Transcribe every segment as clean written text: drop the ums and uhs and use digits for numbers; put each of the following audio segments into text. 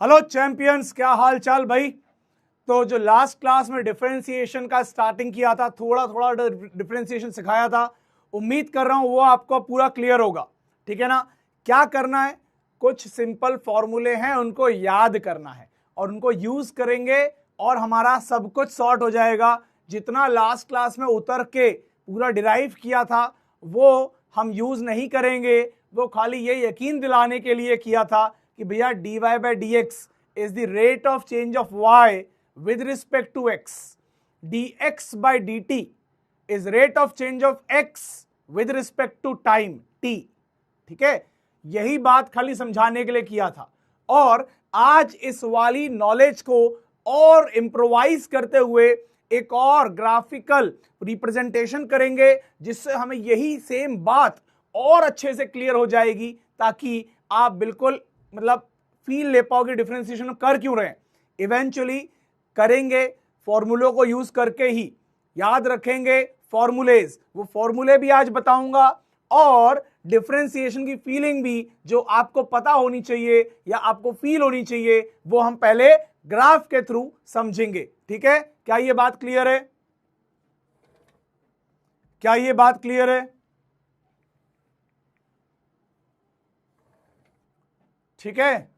Hello champions, क्या हाल चाल भाई। तो जो लास्ट क्लास में डिफरेंशिएशन का स्टार्टिंग किया था, थोड़ा थोड़ा डिफरेंशिएशन सिखाया था, उम्मीद कर रहा हूं वो आपको पूरा क्लियर होगा। ठीक है ना। क्या करना है, कुछ सिंपल फॉर्मूले हैं उनको याद करना है और उनको यूज करेंगे और हमारा सब कुछ सॉर्ट हो जाएगा। जितना लास्ट क्लास में उतर के पूरा डिराइव किया था वो हम यूज नहीं करेंगे, वो खाली ये यकीन दिलाने के लिए किया था कि भैया dy by dx is the rate of change of y with respect to x, dx by dt is rate of change of x with respect to time t। ठीक है, यही बात खाली समझाने के लिए किया था। और आज इस वाली नॉलेज को और इंप्रोवाइज करते हुए एक और ग्राफिकल रिप्रेजेंटेशन करेंगे जिससे हमें यही सेम बात और अच्छे से क्लियर हो जाएगी, ताकि आप बिल्कुल मतलब फील ले पाओगे डिफरेंशिएशन कर क्यों रहे हैं। इवेंचुअली करेंगे, फॉर्मूलों को यूज करके ही याद रखेंगे फॉर्मूलेज, वो फॉर्मूले भी आज बताऊंगा और डिफरेंशिएशन की फीलिंग भी जो आपको पता होनी चाहिए या आपको फील होनी चाहिए वो हम पहले ग्राफ के थ्रू समझेंगे। ठीक है, क्या ये बात क्लियर है? क्या ये बात क्लियर है? ठीक है,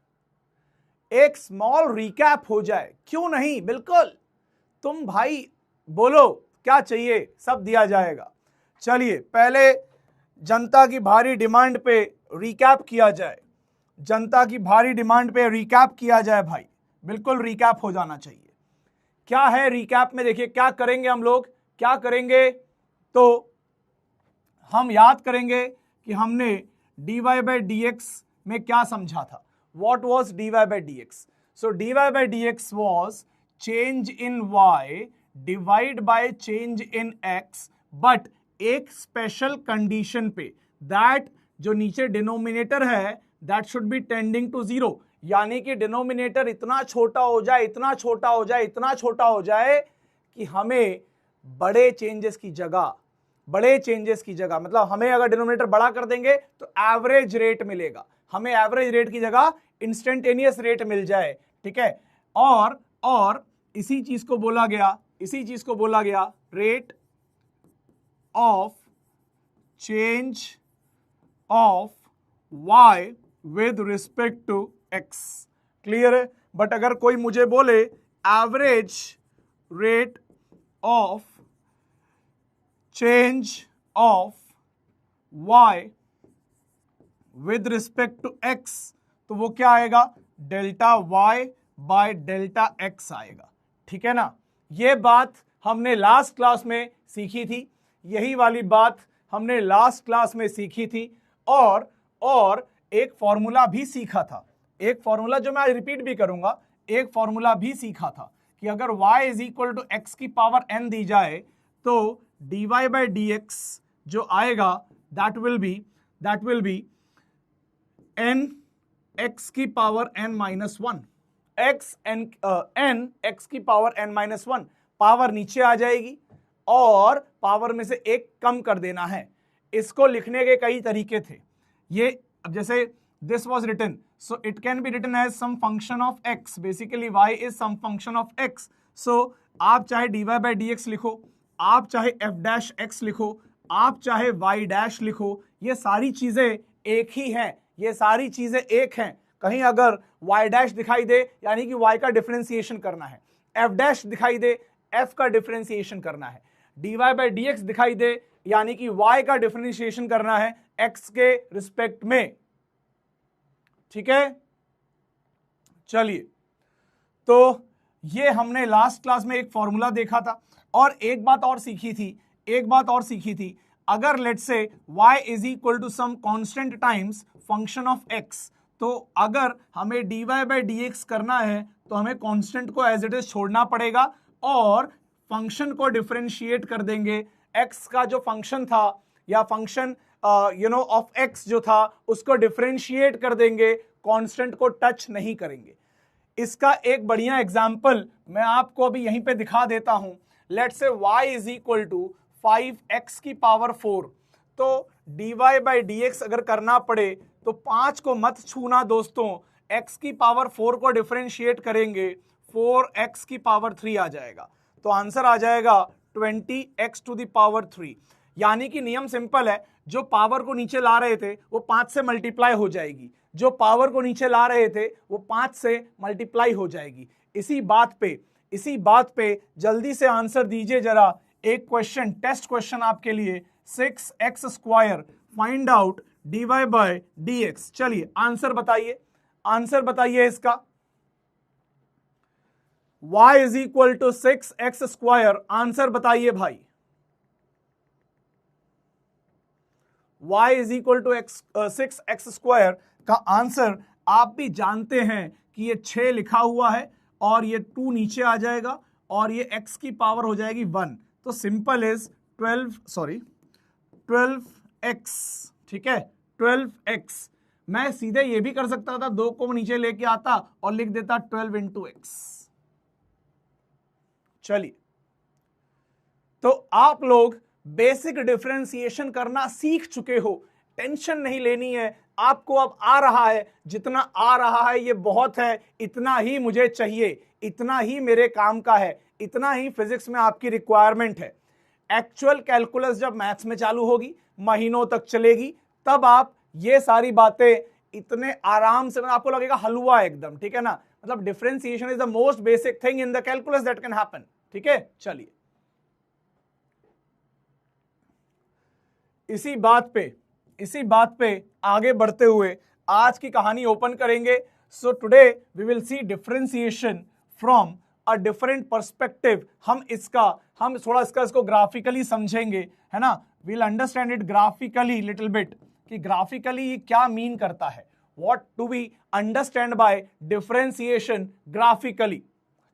एक स्मॉल रिकैप हो जाए, क्यों नहीं। बिल्कुल, तुम भाई बोलो क्या चाहिए, सब दिया जाएगा। चलिए पहले जनता की भारी डिमांड पे रिकैप किया जाए, जनता की भारी डिमांड पे रिकैप किया जाए भाई, बिल्कुल रिकैप हो जाना चाहिए। क्या है रिकैप में, देखिए क्या करेंगे हम लोग, क्या करेंगे तो हम याद करेंगे कि हमने dy by dx में क्या समझा था। What was dy by dx? So dy by dx was change in y divide by change in x, but एक स्पेशल कंडीशन पे, दैट जो नीचे डिनोमिनेटर है that should be tending to zero, यानी कि डिनोमिनेटर इतना छोटा हो जाए, इतना छोटा हो जाए, इतना छोटा हो जाए कि हमें बड़े चेंजेस की जगह, बड़े चेंजेस की जगह मतलब हमें अगर डिनोमिनेटर बड़ा कर देंगे तो एवरेज रेट मिलेगा, हमें एवरेज रेट की जगह इंस्टेंटेनियस रेट मिल जाए। ठीक है, और इसी चीज को बोला गया, इसी चीज को बोला गया rate of change of y with respect to x। Clear है? बट अगर कोई मुझे बोले average rate of change of y with respect to x, तो वो क्या आएगा, delta y by delta x आएगा। ठीक है ना, ये बात हमने लास्ट क्लास में सीखी थी, यही वाली बात हमने लास्ट क्लास में सीखी थी। और एक फॉर्मूला भी सीखा था, एक फॉर्मूला जो मैं रिपीट भी करूंगा, एक फॉर्मूला भी सीखा था कि अगर y is equal to x की पावर n दी जाए तो dy by dx जो आएगा that will be n x की power n minus one, n x की power n minus one, power नीचे आ जाएगी और पावर में से एक कम कर देना है। इसको लिखने के कई तरीके थे, ये अब जैसे this was written, so it can be written as some function of x, basically y is some function of x। सो आप चाहे dy by dx लिखो, आप चाहे f डैश x लिखो, आप चाहे y डैश लिखो, ये सारी चीजें एक ही हैं, ये सारी चीजें एक हैं। कहीं अगर y डैश दिखाई दे यानी कि y का डिफरेंशिएशन करना है, f डैश दिखाई दे f का डिफरेंशिएशन करना है, dy by dx दिखाई दे यानी कि y का डिफरेंशिएशन करना है x के रिस्पेक्ट में। ठीक है, चलिए तो ये हमने लास्ट क्लास में एक फॉर्मूला देखा था और एक बात और सीखी थी, अगर let's say y is equal to some constant times function of x, तो अगर हमें dy by dx करना है तो हमें कांस्टेंट को एज इट इज छोड़ना पड़ेगा और फंक्शन को डिफरेंशिएट कर देंगे। x का जो फंक्शन था या फंक्शन ऑफ x जो था उसको डिफरेंशिएट कर देंगे, कांस्टेंट को टच नहीं करेंगे। इसका एक बढ़िया एग्जाम्पल मैं आपको अभी यहीं पे दिखा देता हूं। Let's say y is equal to 5x की पावर 4, तो dy by dx अगर करना पड़े तो 5 को मत छूना दोस्तों, x की पावर 4 को डिफरेंशिएट करेंगे 4x की पावर 3 आ जाएगा, तो आंसर आ जाएगा 20x टू द पावर 3। यानी कि नियम सिंपल है, जो पावर को नीचे ला रहे थे वो 5 से मल्टीप्लाई हो जाएगी, जो पावर को नीचे ला रहे थे वो 5 से मल्टीप्लाई हो जाएगी। इसी बात पे जल्दी से आंसर दीजिए जरा। एक क्वेश्चन, टेस्ट क्वेश्चन आपके लिए, 6x² find out dy by dx। चलिए आंसर बताइए इसका। y is equal to 6x², answer बताइए भाई। y is equal to 6x² का आंसर आप भी जानते हैं कि ये 6 लिखा हुआ है और ये 2 नीचे आ जाएगा और ये x की पावर हो जाएगी 1, तो सिंपल इज 12x, ठीक है 12x। मैं सीधे ये भी कर सकता था, 2 को नीचे लेके आता और लिख देता 12 इंटू x। चलिए, तो आप लोग बेसिक डिफरेंशिएशन करना सीख चुके हो, टेंशन नहीं लेनी है, आपको अब आ रहा है, जितना आ रहा है ये बहुत है, इतना ही मुझे चाहिए, इतना ही मेरे काम का है, इतना ही फिजिक्स में आपकी रिक्वायरमेंट है। एक्चुअल कैलकुलस जब मैथ्स में चालू होगी, महीनों तक चलेगी, तब आप ये सारी बातें इतने आराम से, आपको लगेगा हलवा एकदम, ठीक है ना। मतलब differentiation is the most basic thing in the calculus that can happen, ठीक है। चलिए, इसी बात पे आगे बढ़ते हुए आज की कहानी ओपन करेंगे। So today we will see differentiation from a different perspective. हम थोड़ा इसको ग्राफिकली समझेंगे, है ना। We'll understand it graphically little bit, कि ग्राफिकली ये क्या मीन करता है, what do we understand by differentiation graphically.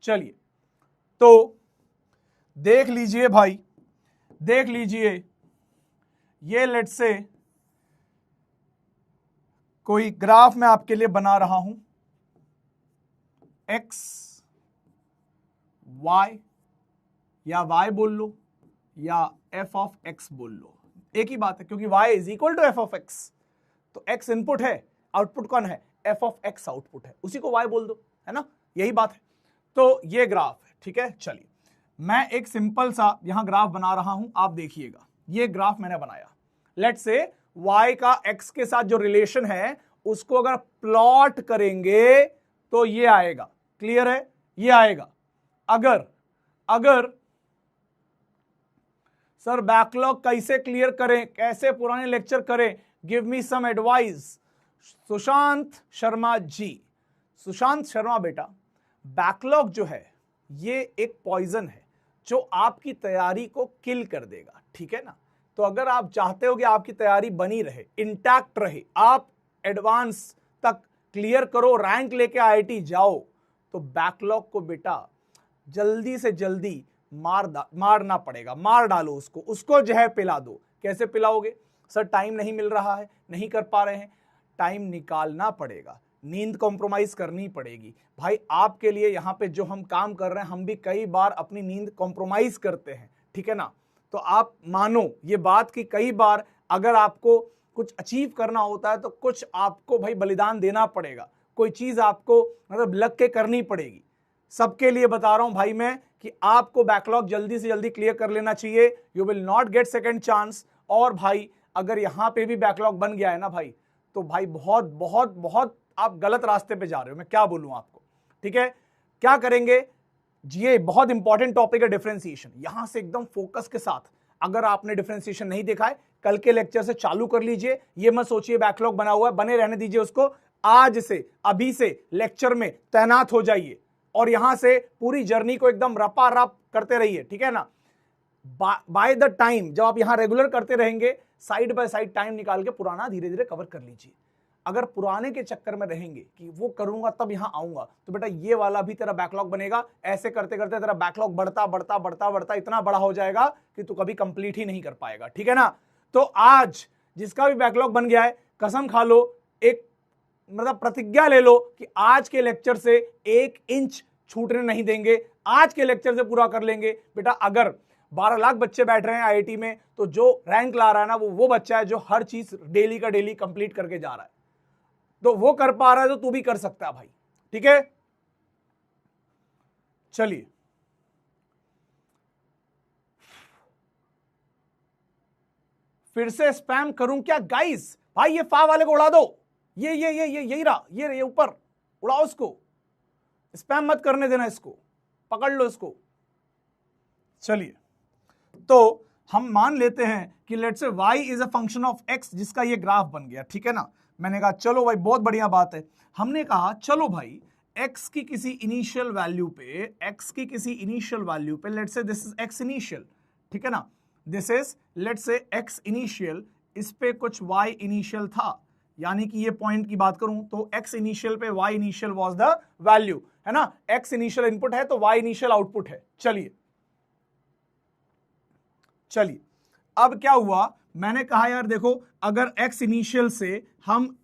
चलिए, तो देख लीजिए भाई, देख लीजिए, ये लेट्स से कोई ग्राफ मैं आपके लिए बना रहा हूं, x y, या y बोल लो या f ऑफ x बोल लो, एक ही बात है, क्योंकि y is equal to f of x। तो x इनपुट है, आउटपुट कौन है, f ऑफ x आउटपुट है, उसी को y बोल दो, है ना, यही बात है। तो ये ग्राफ है, ठीक है। चलिए, मैं एक सिंपल सा यहां ग्राफ बना रहा हूं, आप देखिएगा, ये ग्राफ मैंने बनाया। लेट्स से y का x के साथ जो रिलेशन है उसको अगर प्लॉट करेंगे तो ये आएगा, क्लियर है, ये आएगा। अगर सर बैकलॉग कैसे क्लियर करें, कैसे पुराने लेक्चर करें, give me some advice. Sushant Sharma ji, Sushant Sharma बेटा, बैकलॉग जो है ये एक पॉइजन है जो आपकी तैयारी को किल कर देगा, ठीक है ना। तो अगर आप चाहते हो कि आपकी तैयारी बनी रहे, इंटैक्ट रहे, आप एडवांस तक क्लियर करो, रैंक लेके आईआईटी जाओ, तो बैकलॉग को बेटा जल्दी से जल्दी मारना पड़ेगा, मार डालो उसको जहर पिला दो। कैसे पिलाओगे सर, टाइम नहीं मिल रहा है, नहीं कर पा रहे हैं, टाइम निकालना पड़ेगा, नींद कॉम्प्रोमाइज करनी पड़ेगी। भाई आपके लिए यहाँ पे जो हम काम कर रहे हैं, हम भी कई बार अपनी नींद कॉम्प्रोमाइज करते हैं, ठीक है ना। तो आप मानो ये बात कि कई बार अगर आपको कुछ अचीव करना होता है तो कुछ आपको भाई बलिदान देना पड़ेगा, कोई चीज आपको मतलब लग के करनी पड़ेगी। सबके लिए बता रहा हूं भाई मैं कि आपको बैकलॉग जल्दी से जल्दी क्लियर कर लेना चाहिए, you will not gate second chance. और भाई अगर यहां पे भी बैकलॉग बन गया है ना भाई, तो भाई बहुत बहुत बहुत आप गलत रास्ते पे जा रहे हो, मैं क्या बोलूं आपको, ठीक है। क्या करेंगे जी, ये बहुत इंपॉर्टेंट टॉपिक है डिफरेंशिएशन, यहां से एकदम फोकस के साथ। अगर आपने डिफरेंशिएशन नहीं देखा है, कल के लेक्चर से चालू कर लीजिए, ये मत सोचिए बैकलॉग बना हुआ है, बने रहने दीजिए उसको, आज से अभी से लेक्चर में तैनात हो जाइए और यहां से पूरी जर्नी को एकदम रपा रप करते रहिए, ठीक है ना। बाय द टाइम जब आप यहां रेगुलर करते रहेंगे, साइड बाय साइड टाइम निकाल के पुराना धीरे धीरे कवर कर लीजिए। अगर पुराने के चक्कर में रहेंगे कि वो करूंगा तब यहां आऊंगा, तो बेटा ये वाला भी तेरा बैकलॉग बनेगा। ऐसे करते करते तेरा बैकलॉग बढ़ता बढ़ता बढ़ता बढ़ता इतना बड़ा हो जाएगा कि तू कभी कंप्लीट ही नहीं कर पाएगा, ठीक है ना। तो आज जिसका भी बैकलॉग बन गया है, कसम खा लो, एक मतलब प्रतिज्ञा ले लो कि आज के लेक्चर से 1 इंच छूटने नहीं देंगे, आज के लेक्चर से पूरा कर लेंगे। बेटा अगर 12 लाख बच्चे बैठ रहे हैं आईआईटी में, तो जो रैंक ला रहा है ना, वो बच्चा है जो हर चीज डेली का डेली कंप्लीट करके जा रहा है। तो वो कर पा रहा है तो तू भी कर सकता है भाई, ठीक है। चलिए फिर से स्पैम करूं क्या गाइस? भाई ये फा वाले को उड़ा दो, ये यही रहा, ये ऊपर उड़ाओ इसको, स्पैम मत करने देना इसको, पकड़ लो इसको। चलिए तो हम मान लेते हैं कि let's say y is a function of x, जिसका ये ग्राफ बन गया, ठीक है ना। मैंने कहा चलो भाई बहुत बढ़िया बात है। हमने कहा चलो भाई x की किसी इनिशियल वैल्यू पे let's say this is x initial, ठीक है ना, this is let's say x initial, इस पे कुछ y इनिशियल था, यानी कि ये पॉइंट की बात करूं तो x इनिशियल पे y initial was the value, है ना। x इनिशियल इनपुट है तो y इनिशियल आउटपुट है। चलिए अब क्या हुआ, मैंने कहा यार देखो अगर x इनिशियल से हम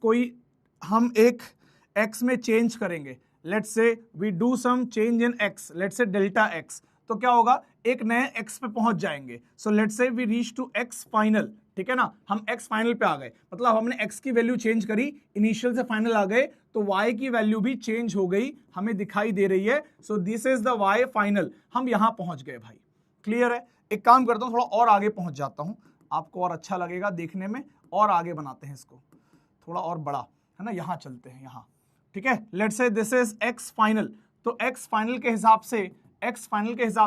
एक x में चेंज करेंगे, let's say we do some change in x, let's say delta x, तो क्या होगा, एक नए x पे पहुंच जाएंगे। So let's say we reach to x final, ठीक है ना, हम x फाइनल पे आ गए, मतलब हमने x की वैल्यू चेंज करी, इनिशियल से फाइनल आ गए, तो y की वैल्यू भी चेंज हो गई, हमें दिखाई दे रही है। So this is the y final, हम यहां पहुंच गए भाई, क्लियर है। एक काम करता हूं, थोड़ा और आगे पहुंच जाता हूं, आपको और अच्छा लगेगा देखने में, और आगे बनाते हैं इसको थोड़ा और बड़ा, है ना, यहां चलते हैं यहां, ठीक है। Let's say this is x final, तो x फाइनल के हिसाब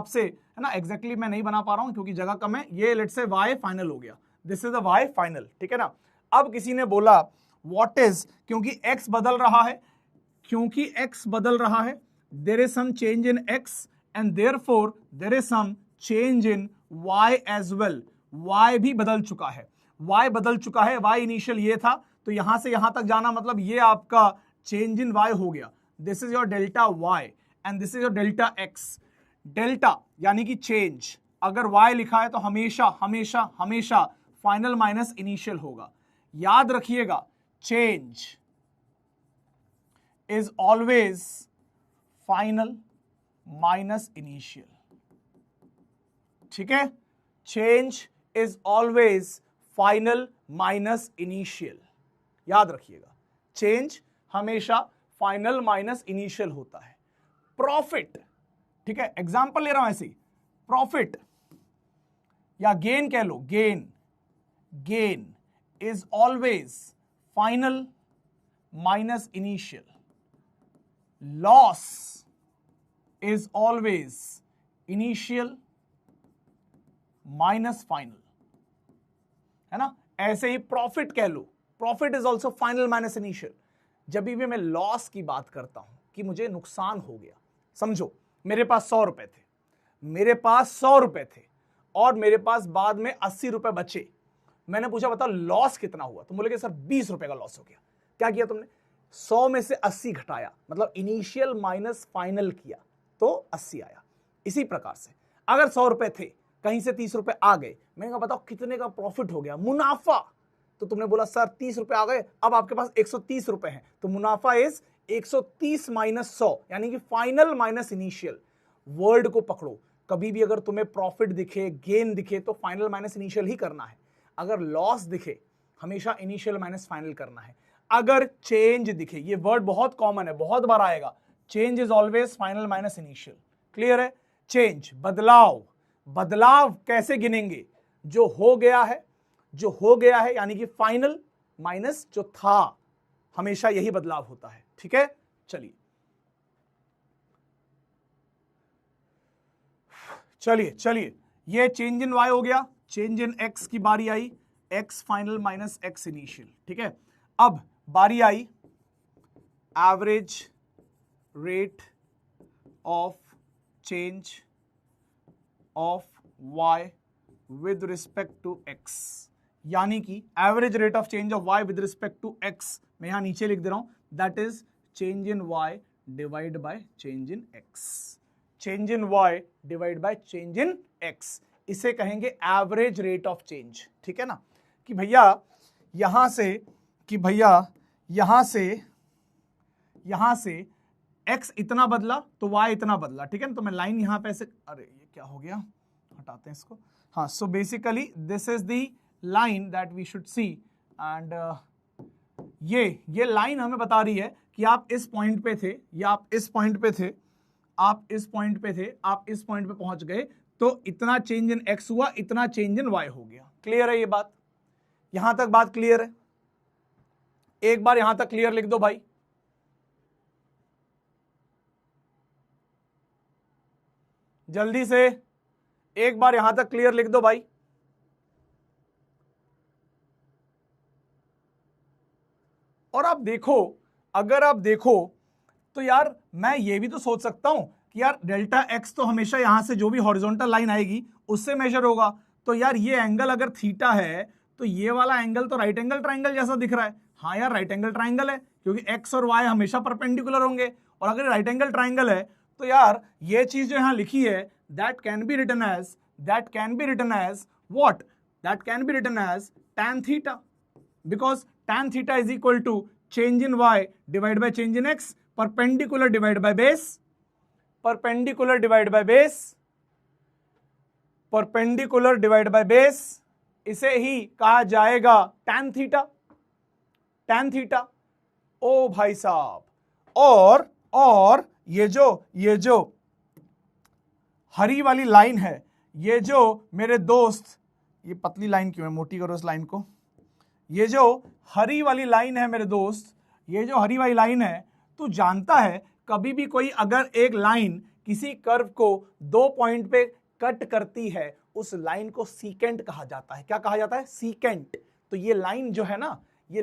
से है ना, एग्जैक्टली मैं नहीं बना पा रहा हूं क्योंकि जगह कम है, ये लेट्स से y फाइनल हो गया, this is the y final, ठीक है ना। अब किसी ने बोला व्हाट इज, क्योंकि x बदल रहा है, there is some change in x and therefore there is some change in y as well, y भी बदल चुका है, y इनिशियल ये था, तो यहां से यहां तक जाना मतलब ये आपका चेंज इन y हो गया, this is your delta y and this is your delta x। Delta यानी कि चेंज, अगर y लिखा है तो हमेशा फाइनल माइनस इनिशियल होगा, याद रखिएगा, change is always final minus initial, ठीक है। Change is always final minus initial, याद रखिएगा, चेंज हमेशा फाइनल माइनस इनिशियल होता है। प्रॉफिट, ठीक है, एग्जांपल ले रहा हूं ऐसे ही, प्रॉफिट या गेन कह लो, gain is always final minus initial, loss is always initial minus final, है ना। ऐसे ही प्रॉफिट कह लो, profit is also final minus initial. जब भी मैं लॉस की बात करता हूं कि मुझे नुकसान हो गया, समझो मेरे पास 100 रुपए थे और मेरे पास बाद में 80 रुपए बचे, मैंने पूछा बताओ लॉस कितना हुआ, तो बोले कि सर 20 रुपए का लॉस हो गया। क्या किया तुमने, 100 में से 80 घटाया, मतलब इनिशियल माइनस फाइनल किया तो 80 आया। इसी प्रकार से अगर 100 रुपए थे, कहीं से 30 रुपए आ गए, मैंने कहा बताओ कितने का प्रॉफिट हो गया, मुनाफा, तो तुमने बोला सर 30 रुपए आ गए, अब आपके पास 130 रुपए हैं, तो मुनाफा इज 130 माइनस 100, यानी कि फाइनल माइनस इनिशियल। वर्ड को पकड़ो, कभी भी अगर तुम्हें प्रॉफिट दिखे, गेन दिखे, तो फाइनल माइनस इनिशियल ही करना है। अगर लॉस दिखे, हमेशा इनिशियल माइनस फाइनल करना है। अगर चेंज दिखे, ये वर्ड बहुत कॉमन है, बहुत बार आएगा, change is always final minus initial, clear है। चेंज, बदलाव कैसे गिनेंगे, जो हो गया है यानी कि फाइनल माइनस जो था, हमेशा यही बदलाव होता है, ठीक है। चलिए ये चेंज इन y हो गया, चेंज इन x की बारी आई, x final minus x initial, ठीक है। अब बारी आई average rate of change of y with respect to x, यानी कि average rate of change of y with respect to x, मैं यहां नीचे लिख दे रहा हूं, that is change in y divide by change in x, change in y divide by change in x, इसे कहेंगे एवरेज रेट ऑफ चेंज, ठीक है ना। कि भैया यहां से x इतना बदला तो y इतना बदला, ठीक है ना। तो मैं लाइन यहां पे ऐसे, अरे ये क्या हो गया, हटाते हैं इसको, हाँ। So basically this is the line that we should see, and ये लाइन हमें बता रही है कि आप इस पॉइंट पे थे या आप इस पॉइंट पे थे, आप इस पॉइंट पे थे, आप इस पॉइंट पे पहुंच गए, तो इतना चेंज इन एक्स हुआ, इतना चेंज इन वाई हो गया। क्लियर है ये बात? यहां तक बात क्लियर है? एक बार यहां तक क्लियर लिख दो भाई। जल्दी से एक बार यहां तक क्लियर लिख दो भाई। और आप देखो, अगर आप देखो तो यार मैं ये भी तो सोच सकता हूं कि यार डेल्टा एक्स तो हमेशा यहां से जो भी हॉरिजॉन्टल लाइन आएगी उससे मेजर होगा, तो यार ये एंगल अगर थीटा है तो ये वाला एंगल तो राइट एंगल ट्राइंगल जैसा दिख रहा है। हाँ यार राइट एंगल ट्राइंगल है, क्योंकि एक्स और वाई हमेशा परपेंडिकुलर होंगे, और अगर राइट एंगल ट्राइंगल है तो यार ये चीज जो यहां लिखी है that can be written as what? That can be written as tan theta, because tan theta is equal to change in y divided by change in x, perpendicular divided by base, perpendicular divided by base, perpendicular divided by base, इसे ही कहा जाएगा tan theta, tan theta। ओ भाई साहब, और ये जो हरी वाली line है, ये जो मेरे दोस्त, ये पतली लाइन क्यों है, मोटी करो इस लाइन को। ये जो हरी वाली लाइन है मेरे दोस्त, ये जो हरी वाली लाइन है, तू जानता है कभी भी कोई अगर एक लाइन किसी कर्व को दो पॉइंट पे कट करती है, उस लाइन को सीकेंट कहा जाता है। क्या कहा जाता है? सीकेंट। तो ये लाइन जो है ना, ये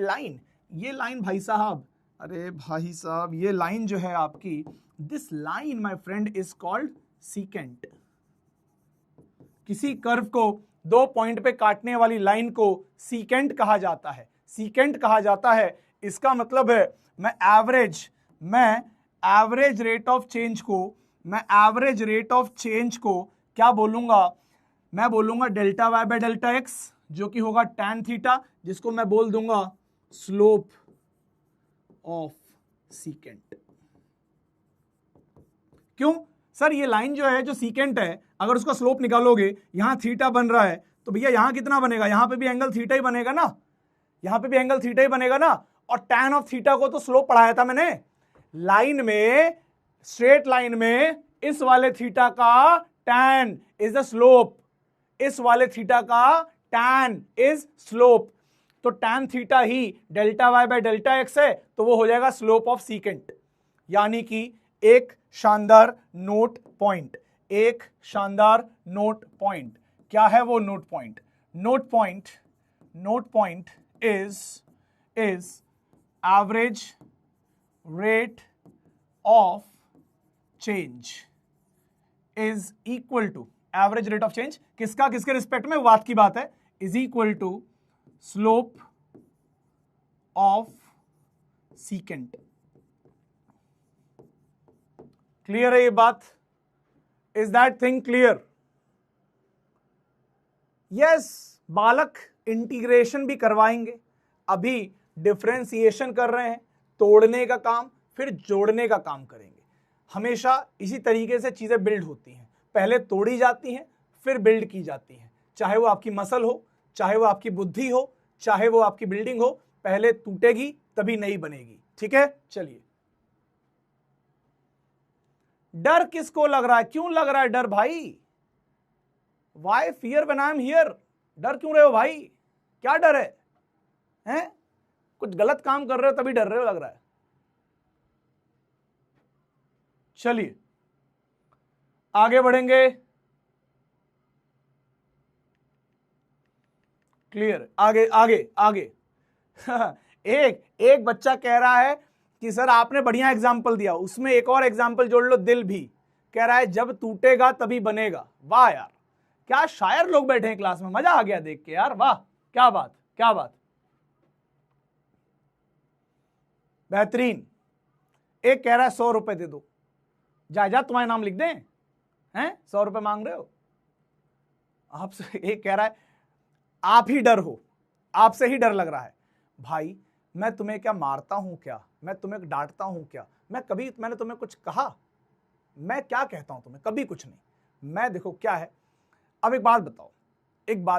लाइन भाई साहब, अरे भाई साहब, ये लाइन जो है आपकी, this line my friend is called secant. किसी कर्व को दो पॉइंट पे काटने वाली लाइन को सीकेंट कहा जाता है, सीकेंट कहा जाता है। इसका मतलब है मैं एवरेज रेट ऑफ चेंज को क्या बोलूंगा? मैं बोलूंगा delta y by delta x, जो कि होगा tan थीटा, जिसको मैं बोल दूंगा स्लोप ऑफ सीकेंट। क्यों सर? ये लाइन जो है, जो सीकेंट है, अगर उसका स्लोप निकालोगे, यहां थीटा बन रहा है, तो भैया यहां कितना बनेगा? यहां पे भी एंगल थीटा ही बनेगा ना, यहां पे भी एंगल थीटा ही बनेगा ना। और tan ऑफ थीटा को तो स्लोप पढ़ाया था मैंने लाइन में, स्ट्रेट लाइन में, इस वाले थीटा का tan इज द स्लोप, इस वाले थीटा का tan इज स्लोप। तो tan थीटा ही delta y by delta x है, तो वो हो जाएगा स्लोप ऑफ सीकेंट। यानी कि एक शानदार नोट पॉइंट, एक शानदार नोट पॉइंट। क्या है वो note point? Note point is average rate of change is equal to, average rate of change किसका, किसके रिस्पेक्ट में, बात की बात है, is equal to slope of secant. Clear है ये बात? Is that thing clear? Yes, बालक इंटीग्रेशन भी करवाएंगे, अभी डिफरेंशिएशन कर रहे हैं, तोड़ने का काम फिर जोड़ने का काम करेंगे। हमेशा इसी तरीके से चीजें बिल्ड होती हैं, पहले तोड़ी जाती हैं फिर बिल्ड की जाती हैं। चाहे वो आपकी मसल हो, चाहे वो आपकी बुद्धि हो, चाहे वो आपकी बिल्डिंग हो, पहले टूटेगी तभी नई बनेगी। ठीक है, चलिए। डर किसको लग रहा है? क्यों लग रहा है डर भाई? Why fear when I am here? डर क्यों रहे हो भाई? क्या डर है? हैं? कुछ गलत काम कर रहे हो तभी डर रहे हो लग रहा है। चलिए आगे बढ़ेंगे। क्लियर? आगे आगे आगे। एक बच्चा कह रहा है कि सर आपने बढ़िया एग्जाम्पल दिया, उसमें एक और एग्जाम्पल जोड़ लो, दिल भी। कह रहा है जब टूटेगा तभी बनेगा। वाह यार, क्या शायर लोग बैठे हैं क्लास में, मजा आ गया देख के यार, वाह क्या बात, क्या बात, बेहतरीन। एक कह रहा है 100 रुपए दे दो, जा तुम्हारे नाम लिख दें, हैं 100 रुपए मांग रहे हो आपसे। एक कह रहा है आप ही डर हो, आपसे ही डर लग रहा है। भाई मैं तुम्हें क्या मारता हूं क्या? मैं तुम्हें डांटता हूं क्या? मैंने तुम्हें कुछ कहा? मैं क्या कहता हूं तुम्हें? कभी कुछ नहीं। मैं देखो क्या है, अब एक बात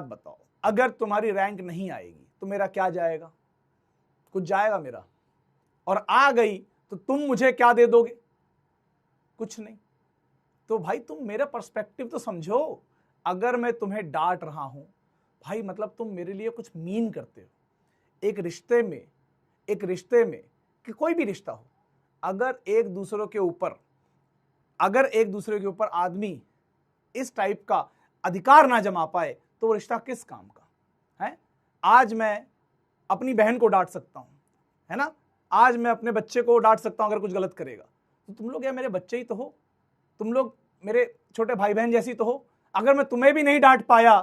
बताओ, अगर तुम्हारी रैंक नहीं आएगी तो मेरा क्या जाएगा? कुछ जाएगा मेरा, और आ गई तो तुम मुझे क्या दे दोगे? कुछ नहीं। तो भाई तुम मेरा पर्सपेक्टिव तो समझो। अगर मैं तुम्हें डांट रहा हूं भाई, मतलब तुम मेरे लिए कुछ मीन करते हो। एक रिश्ते में कि कोई भी रिश्ता हो, अगर एक दूसरे के ऊपर आदमी इस टाइप का अधिकार ना जमा पाए तो वो रिश्ता किस काम का है? आज मैं अपनी बहन को डांट सकता हूं, है ना, आज मैं अपने बच्चे को डांट सकता हूं अगर कुछ गलत करेगा, तो तुम लोग यार मेरे बच्चे ही तो हो, तुम लोग मेरे छोटे भाई बहन जैसी तो हो। अगर मैं तुम्हें भी नहीं डांट पाया,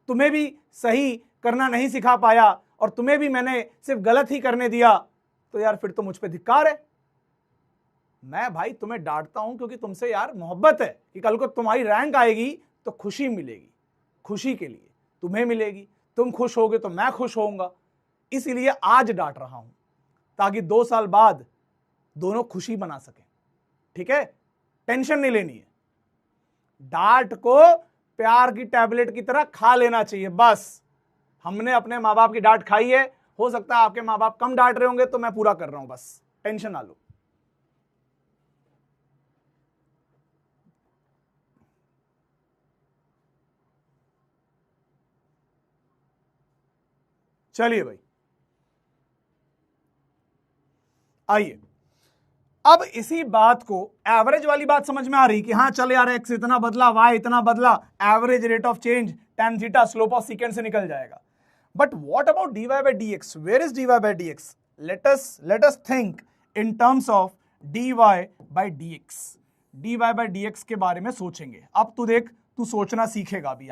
तुम्हें भी सही करना नहीं सिखा पाया, और तुम्हें भी मैंने सिर्फ गलत ही करने दिया, तो यार फिर तो मुझ पे धिक्कार है। मैं भाई तुम्हें डांटता हूं क्योंकि तुमसे यार मोहब्बत है कि कल को तुम्हारी रैंक आएगी तो खुशी मिलेगी, खुशी के लिए तुम्हें मिलेगी, तुम खुश होगे तो मैं खुश होऊंगा। इसीलिए आज डांट रहा हूं ताकि 2 साल बाद दोनों खुशी बना सकें। ठीक है, टेंशन नहीं लेनी है। डांट को प्यार की टैबलेट की तरह खा लेना चाहिए बस। हमने अपने माँ बाप की डांट खाई है, हो सकता है आपके माँ बाप कम डांट रहे होंगे, तो मैं पूरा कर रहा हूं, बस टेंशन ना लो। चलिए भाई, आइए अब इसी बात को, एवरेज वाली बात समझ में आ रही कि हाँ चल यार एक्स इतना बदला, वाई इतना बदला, average rate of change tan theta slope of secant से निकल जाएगा। But what about dy by dx? Where is dy by dx? let us think in terms of dy by dx। dy by dx के बारे में सोचेंगे। अब तू देख, तू सोचना सीखेगा अभी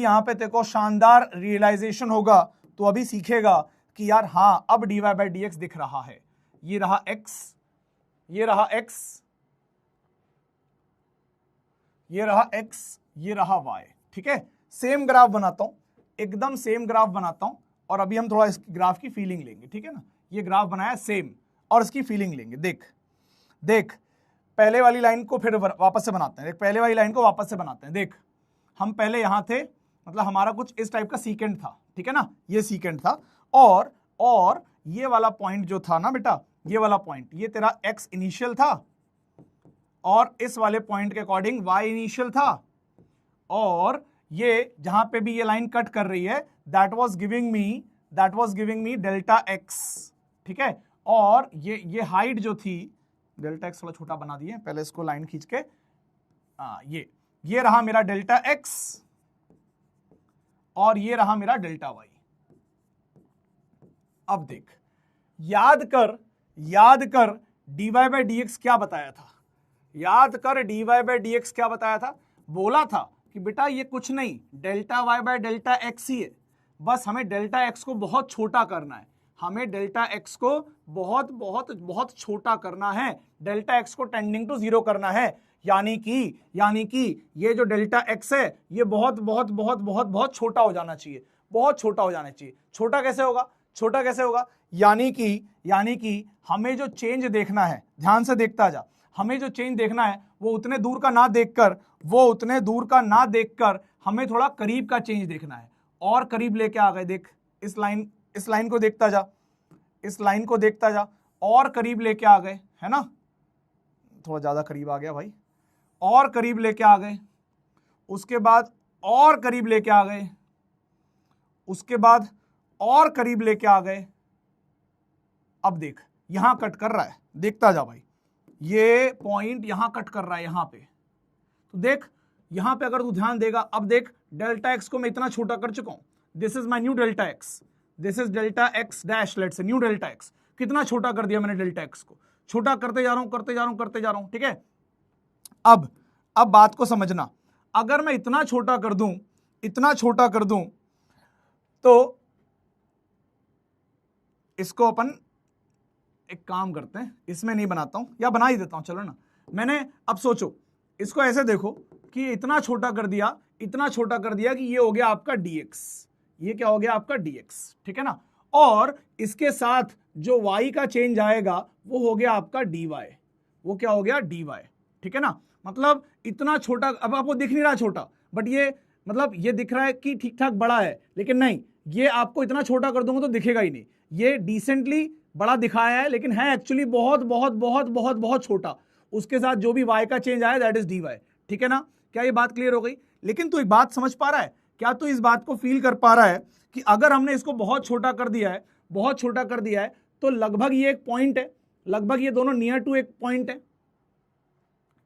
यहाँ पे तेरे को शानदार रियलाइजेशन होगा। तो अभी सीखेगा कि यार हाँ, अब dy by dx दिख रहा है। ये रहा x, ये रहा x, ये रहा x, ये रहा y। ठीक है, सेम ग्राफ बनाता हूं, एकदम सेम ग्राफ बनाता हूं, और अभी हम थोड़ा इस ग्राफ की फीलिंग लेंगे। ठीक है ना, ये ग्राफ बनाया सेम, और इसकी फीलिंग लेंगे। देख पहले वाली लाइन को फिर वापस से बनाते हैं। देख पहले वाली लाइन को वापस से बनाते हैं। देख हम पहले यहां थे, मतलब हमारा कुछ इस टाइप का सीकेंड था। ठीक है ना, ये सीकेंड था, और ये वाला पॉइंट जो था ना बेटा, ये वाला पॉइंट, ये तेरा x इनिशियल था, और इस वाले पॉइंट के अकॉर्डिंग y इनिशियल था, और ये जहां पे भी ये लाइन कट कर रही है, that was giving me delta x। ठीक है, और ये हाइट जो थी, डेल्टा x थोड़ा छोटा बना दिए पहले, इसको लाइन खींच के, ये रहा मेरा डेल्टा x, और ये रहा मेरा डेल्टा y। अब देख, याद कर dy by dx क्या बताया था? याद कर dy by dx क्या बताया था? बोला था कि बेटा ये कुछ नहीं, delta y by delta x ही है। बस हमें डेल्टा x को बहुत छोटा करना है, हमें डेल्टा x को बहुत बहुत बहुत छोटा करना है, डेल्टा x को टेंडिंग टू 0 करना है। यानी कि ये जो डेल्टा x है, ये बहुत बहुत बहुत बहुत बहुत छोटा हो जाना चाहिए, बहुत छोटा हो जाना चाहिए। छोटा कैसे होगा? यानी कि हमें जो चेंज देखना है, ध्यान से देखता जा, हमें जो चेंज देखना है वो उतने दूर का ना देखकर हमें थोड़ा करीब का चेंज देखना है। और करीब लेके आ गए, देख इस लाइन को देखता जा, और करीब लेके आ गए, है ना, थोड़ा ज्यादा करीब आ गया भाई, और करीब लेके आ गए, उसके बाद और करीब लेके आ गए, उसके बाद और करीब लेके आ गए। अब देख यहां कट कर रहा है, देखता जा भाई, ये पॉइंट यहां कट कर रहा है यहां पे। तो देख यहां पे अगर तू ध्यान देगा, अब देख डेल्टा एक्स को मैं इतना छोटा कर चुका हूं, this is my new delta x, this is delta x dash, let's say new delta x. कितना छोटा कर दिया मैंने डेल्टा एक्स को, छोटा करते जा रहा हूं। ठीक है, अब बात को समझना, अगर मैं इतना छोटा कर दूं तो इसको अपन एक काम करते हैं, इसमें नहीं बनाता हूं, या बना ही देता हूं, चलो ना। मैंने, अब सोचो, इसको ऐसे देखो कि इतना छोटा कर दिया कि ये हो गया आपका dx, ये क्या हो गया आपका dx। ठीक है ना, और इसके साथ जो y का चेंज आएगा वो हो गया आपका dy, वो क्या हो गया dy। ठीक है ना, मतलब इतना छोटा, अब आपको दिख नहीं रहा छोटा, बट ये मतलब ये दिख रहा है कि ठीक ठाक बड़ा है, लेकिन नहीं, ये आपको इतना छोटा कर दूंगा तो दिखेगा ही नहीं, ये डिसेंटली बड़ा दिखाया है, लेकिन है एक्चुअली बहुत बहुत बहुत बहुत बहुत छोटा। उसके साथ जो भी y का चेंज आया दैट इज dy। ठीक है ना? क्या ये बात क्लियर हो गई? लेकिन तू एक बात समझ पा रहा है? क्या तू इस बात को फील कर पा रहा है कि अगर हमने इसको बहुत छोटा कर दिया है, बहुत छोटा कर दिया है, तो लगभग ये एक पॉइंट है, लगभग ये दोनों नियर टू एक पॉइंट है।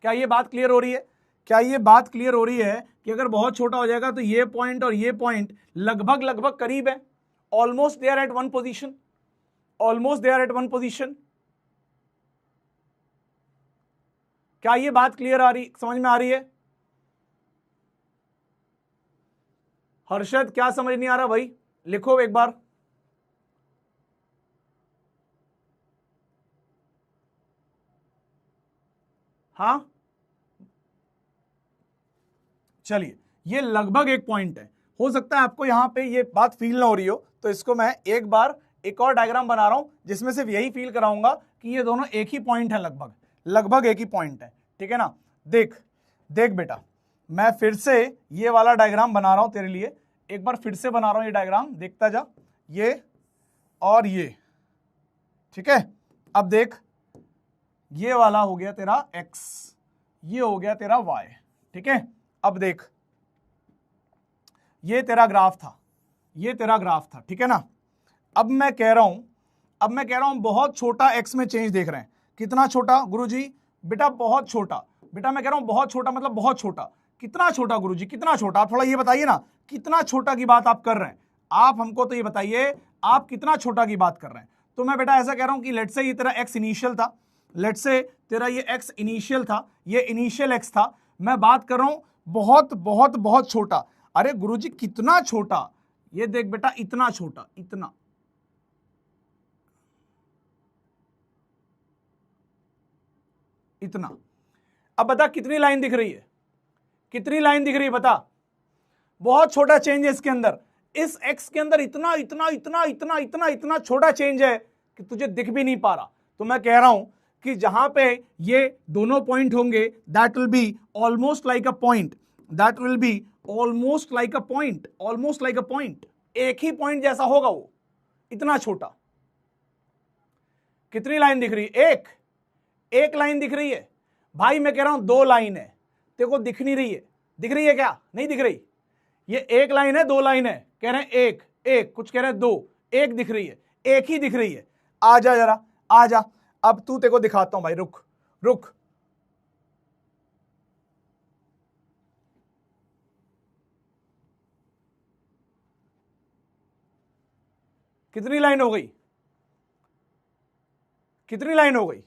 क्या ये बात क्लियर हो रही है? क्या ये बात क्लियर हो रही है कि अगर बहुत छोटा हो जाएगा तो ये पॉइंट और ये पॉइंट लगभग लगभग करीब है, almost they are at one position, almost they are at one position. क्या ये बात क्लियर आ रही, समझ में आ रही है? हर्षद क्या समझ नहीं आ रहा भाई? लिखो एक बार। हाँ चलिए, ये लगभग एक पॉइंट है। हो सकता है आपको यहां पे ये बात फील ना हो रही हो, तो इसको मैं एक बार एक और डायग्राम बना रहा हूं जिसमें सिर्फ यही फील कराऊंगा कि ये दोनों एक ही पॉइंट है, लगभग लगभग एक ही पॉइंट है। ठीक है ना? देख देख बेटा, मैं फिर से ये वाला डायग्राम बना रहा हूं तेरे लिए, एक बार फिर से बना रहा हूं ये डायग्राम, देखता जा, ये और ये। ठीक है? अब देख, ये वाला हो गया तेरा x, ये हो गया तेरा y। ठीक है? अब देख, ये तेरा ग्राफ था, ये तेरा ग्राफ था। ठीक है ना? अब मैं कह रहा हूं बहुत छोटा x में चेंज देख रहे हैं। कितना छोटा गुरुजी? बेटा बहुत छोटा। बेटा मैं कह रहा हूं बहुत छोटा, मतलब बहुत छोटा। कितना छोटा गुरुजी, कितना छोटा? आप थोड़ा ये बताइए ना, कितना छोटा की बात आप कर रहे हैं? आप हमको तो ये बताइए आप कितना छोटा की बात कर रहे हैं। तो मैं बेटा ऐसा कह रहा हूं कि लेट्स से ये तेरा x इनिशियल था, लेट्स से तेरा ये x इनिशियल था, ये इनिशियल x था। मैं बात कर रहा हूं बहुत बहुत बहुत छोटा। अरे गुरुजी कितना छोटा? ये देख बेटा, इतना छोटा, इतना, इतना। अब बता कितनी लाइन दिख रही है? कितनी लाइन दिख रही है बता? बहुत छोटा चेंज है इसके अंदर, इस x के अंदर इतना इतना इतना इतना इतना इतना छोटा चेंज है कि तुझे दिख भी नहीं पा रहा। तो मैं कह रहा हूं कि जहां पे ये दोनों पॉइंट होंगे that will be almost like a point, that will be almost like a point, almost like a point, एक ही पॉइंट जैसा होगा वो, इतना छोटा। कितनी लाइन दिख रही है? एक लाइन दिख रही है भाई। मैं कह रहा हूं दो लाइन है, तेरे को दिख नहीं रही है? दिख रही है क्या? नहीं दिख रही। ये एक लाइन है, दो लाइन है? कह रहे हैं एक, एक, कुछ कह रहे हैं दो, एक दिख रही है, एक ही दिख रही है। आ जा जरा, आ जा, अब तू तेरे को दिखाता हूं भाई, रुक रुक। कितनी लाइन हो गई? कितनी लाइन हो गई?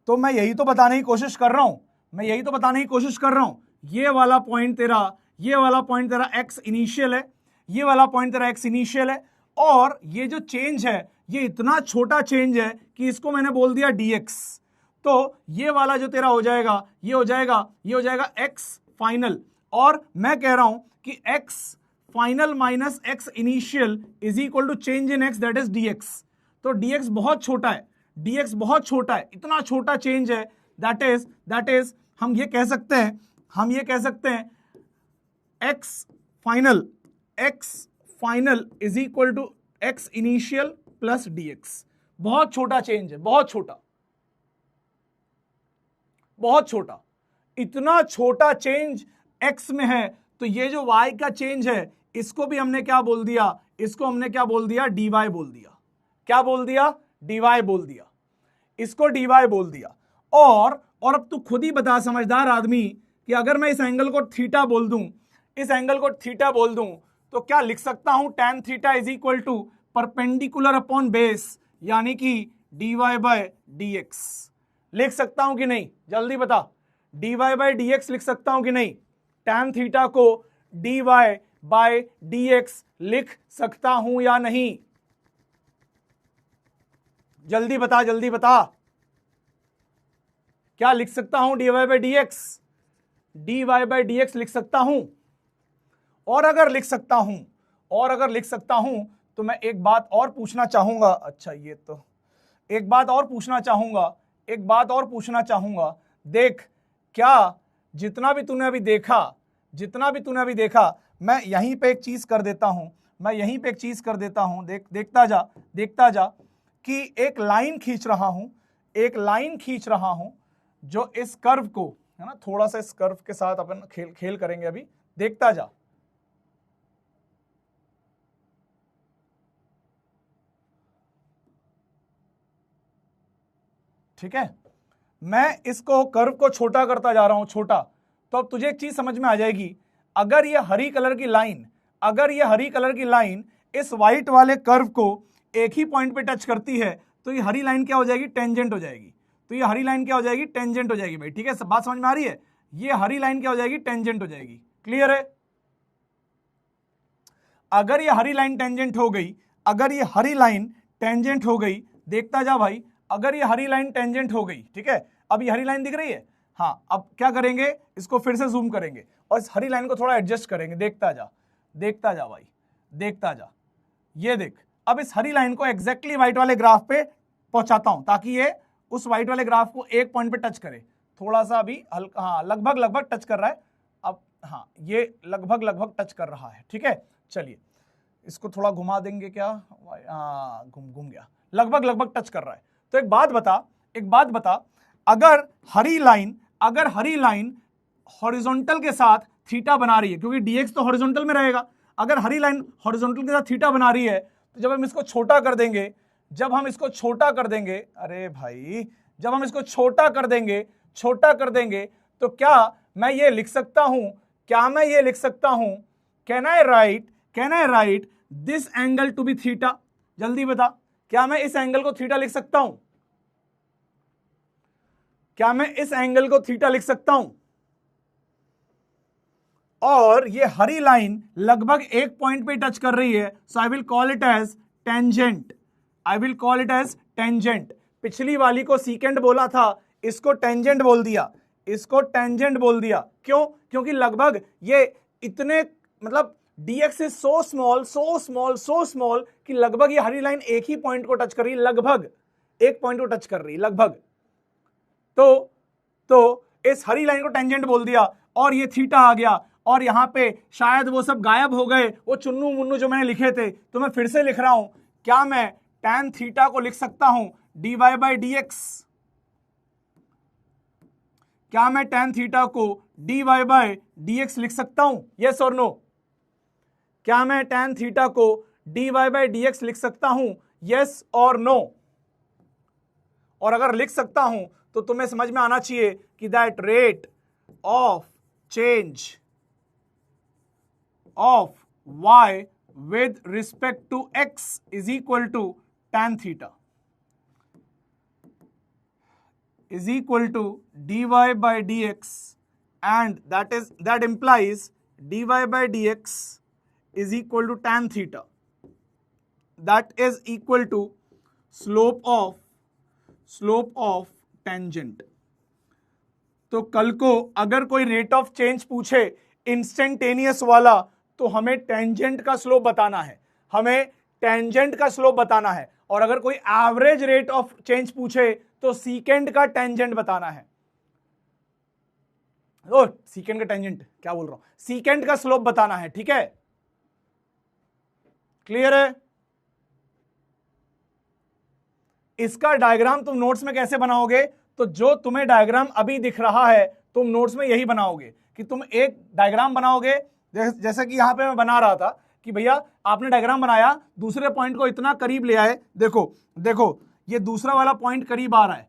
तो मैं यही तो बताने की कोशिश कर रहा हूं, मैं यही तो बताने की कोशिश कर रहा हूं। ये वाला पॉइंट तेरा, ये वाला पॉइंट तेरा x इनिशियल है, ये वाला पॉइंट तेरा x इनिशियल है, और ये जो चेंज है ये इतना छोटा चेंज है कि इसको मैंने बोल दिया dx। तो ये वाला जो तेरा हो जाएगा, ये हो जाएगा, ये हो जाएगा x फाइनल, और मैं कह रहा हूं कि x final minus x initial is equal to change in x that is dx। तो dx बहुत छोटा है, dx बहुत छोटा है, इतना छोटा चेंज है, दैट इज हम ये कह सकते हैं, हम ये कह सकते हैं x final is equal to x initial plus dx। बहुत छोटा चेंज है, बहुत छोटा, बहुत छोटा। इतना छोटा चेंज x में है, तो ये जो y का चेंज है इसको भी हमने क्या बोल दिया? इसको हमने क्या बोल दिया? dy बोल दिया। क्या बोल दिया? dy बोल दिया, इसको dy बोल दिया। और अब तू खुद ही बता समझदार आदमी कि अगर मैं इस एंगल को थीटा बोल दूं, इस एंगल को थीटा बोल दूं, तो क्या लिख सकता हूं? tan theta is equal to perpendicular upon base, यानी कि dy बाय dx। लिख सकता हूं कि नहीं? जल्दी बता, dy बाय dx लिख सकता हूं कि नहीं? tan थीटा को dy बाय dx लिख सकता हूं या नहीं? जल्दी बता, जल्दी बता, क्या लिख सकता हूं? dy by dx, dy by dx लिख सकता हूं? और अगर लिख सकता हूं, और अगर लिख सकता हूं, तो मैं एक बात और पूछना चाहूंगा। अच्छा, ये तो एक बात और पूछना चाहूंगा, एक बात और पूछना चाहूंगा। देख, क्या जितना भी तूने अभी देखा, जितना भी तूने अभी देखा, मैं यहीं पे एक चीज कर देता हूं, मैं यहीं पे एक चीज कर देता हूं, देखता जा कि एक लाइन खींच रहा हूं जो इस कर्व को, है ना, थोड़ा सा इस कर्व के साथ अपन खेल करेंगे अभी, देखता जा। ठीक है, मैं इसको कर्व को छोटा करता जा रहा हूं, छोटा, तो अब तुझे एक चीज समझ में आ जाएगी। अगर ये हरी कलर की लाइन इस व्हाइट वाले कर्व को एक ही पॉइंट पे टच करती है तो ये हरी लाइन क्या हो जाएगी, टेंजेंट हो जाएगी। तो ये हरी लाइन क्या हो जाएगी, टेंजेंट हो जाएगी भाई। ठीक है, सब बात समझ में आ रही है? ये हरी लाइन क्या हो जाएगी, टेंजेंट हो जाएगी। क्लियर है? अगर ये हरी लाइन टेंजेंट हो गई, देखता जा भाई, अगर ये हरी लाइन टेंजेंट हो गई, ठीक है, अब ये हरी लाइन दिख रही है, हाँ, अब क्या करेंगे, इसको फिर से जूम करेंगे और इस हरी लाइन को थोड़ा एडजस्ट करेंगे। देखता जा भाई, देखता जा। ये देख, अब इस हरी लाइन को एग्जैक्टली व्हाइट वाले ग्राफ पे पहुंचाता हूं ताकि ये उस व्हाइट वाले ग्राफ को एक पॉइंट पे टच करे। थोड़ा सा अभी हल्का, हाँ, लगभग टच कर रहा है अब, हाँ, ये लगभग टच कर रहा है। ठीक है, चलिए इसको थोड़ा घुमा देंगे क्या, हाँ, घूम गया, लगभग टच कर रहा है। तो एक बात बता, अगर हरी लाइन हॉरिजॉन्टल के साथ थीटा बना रही है, क्योंकि dx तो हॉरिजॉन्टल में रहेगा, अगर हरी लाइन हॉरिजॉन्टल के साथ थीटा बना रही है तो जब हम इसको छोटा कर देंगे, अरे भाई, जब हम इसको छोटा कर देंगे तो क्या मैं ये लिख सकता हूं, can I write this angle to be theta? जल्दी बता, क्या मैं इस एंगल को थीटा लिख सकता हूं? और ये हरी लाइन लगभग एक पॉइंट पे टच कर रही है, so I will call it as पिछली वाली को सीकेंट बोला था, इसको टेंजेंट बोल दिया। क्योंकि लगभग ये इतने, मतलब dx इज सो स्मॉल कि लगभग ये हरी लाइन एक ही पॉइंट को टच कर रही है, लगभग एक पॉइंट को टच कर रही है, लगभग। तो इस हरी लाइन को टेंजेंट बोल दिया और ये थीटा आ गया, और यहां पे शायद वो सब गायब हो गए, वो चुन्नू मुन्नू जो मैंने लिखे थे, तो मैं फिर से लिख रहा हूं, क्या मैं tan थीटा को लिख सकता हूं dy/dx? क्या मैं tan थीटा को dy/dx लिख सकता हूं? यस और नो? क्या मैं tan थीटा को dy/dx लिख सकता हूं? यस और नो? और अगर लिख सकता हूं तो तुम्हें समझ में आना चाहिए कि that rate of change of y with respect to x is equal to tan theta is equal to dy/dx, and that implies dy/dx is equal to tan theta, that is equal to slope of tangent. तो कल को अगर कोई rate of change पूछे instantaneous वाला, तो हमें tangent का स्लोप बताना है, और अगर कोई एवरेज रेट ऑफ चेंज पूछे तो सीकेंट का टेंजेंट बताना है। सीकेंट का टेंजेंट क्या बोल रहा हूं, सीकेंट का स्लोप बताना है। ठीक है, क्लियर है? इसका डायग्राम तुम नोट्स में कैसे बनाओगे? तो जो तुम्हें डायग्राम अभी दिख रहा है तुम नोट्स में यही बनाओगे, कि तुम एक डायग्राम बनाओगे, जैसे कि यहां पे मैं बना रहा था कि भैया आपने डायग्राम बनाया, दूसरे पॉइंट को इतना करीब ले आए, देखो ये दूसरा वाला पॉइंट करीब आ रहा है,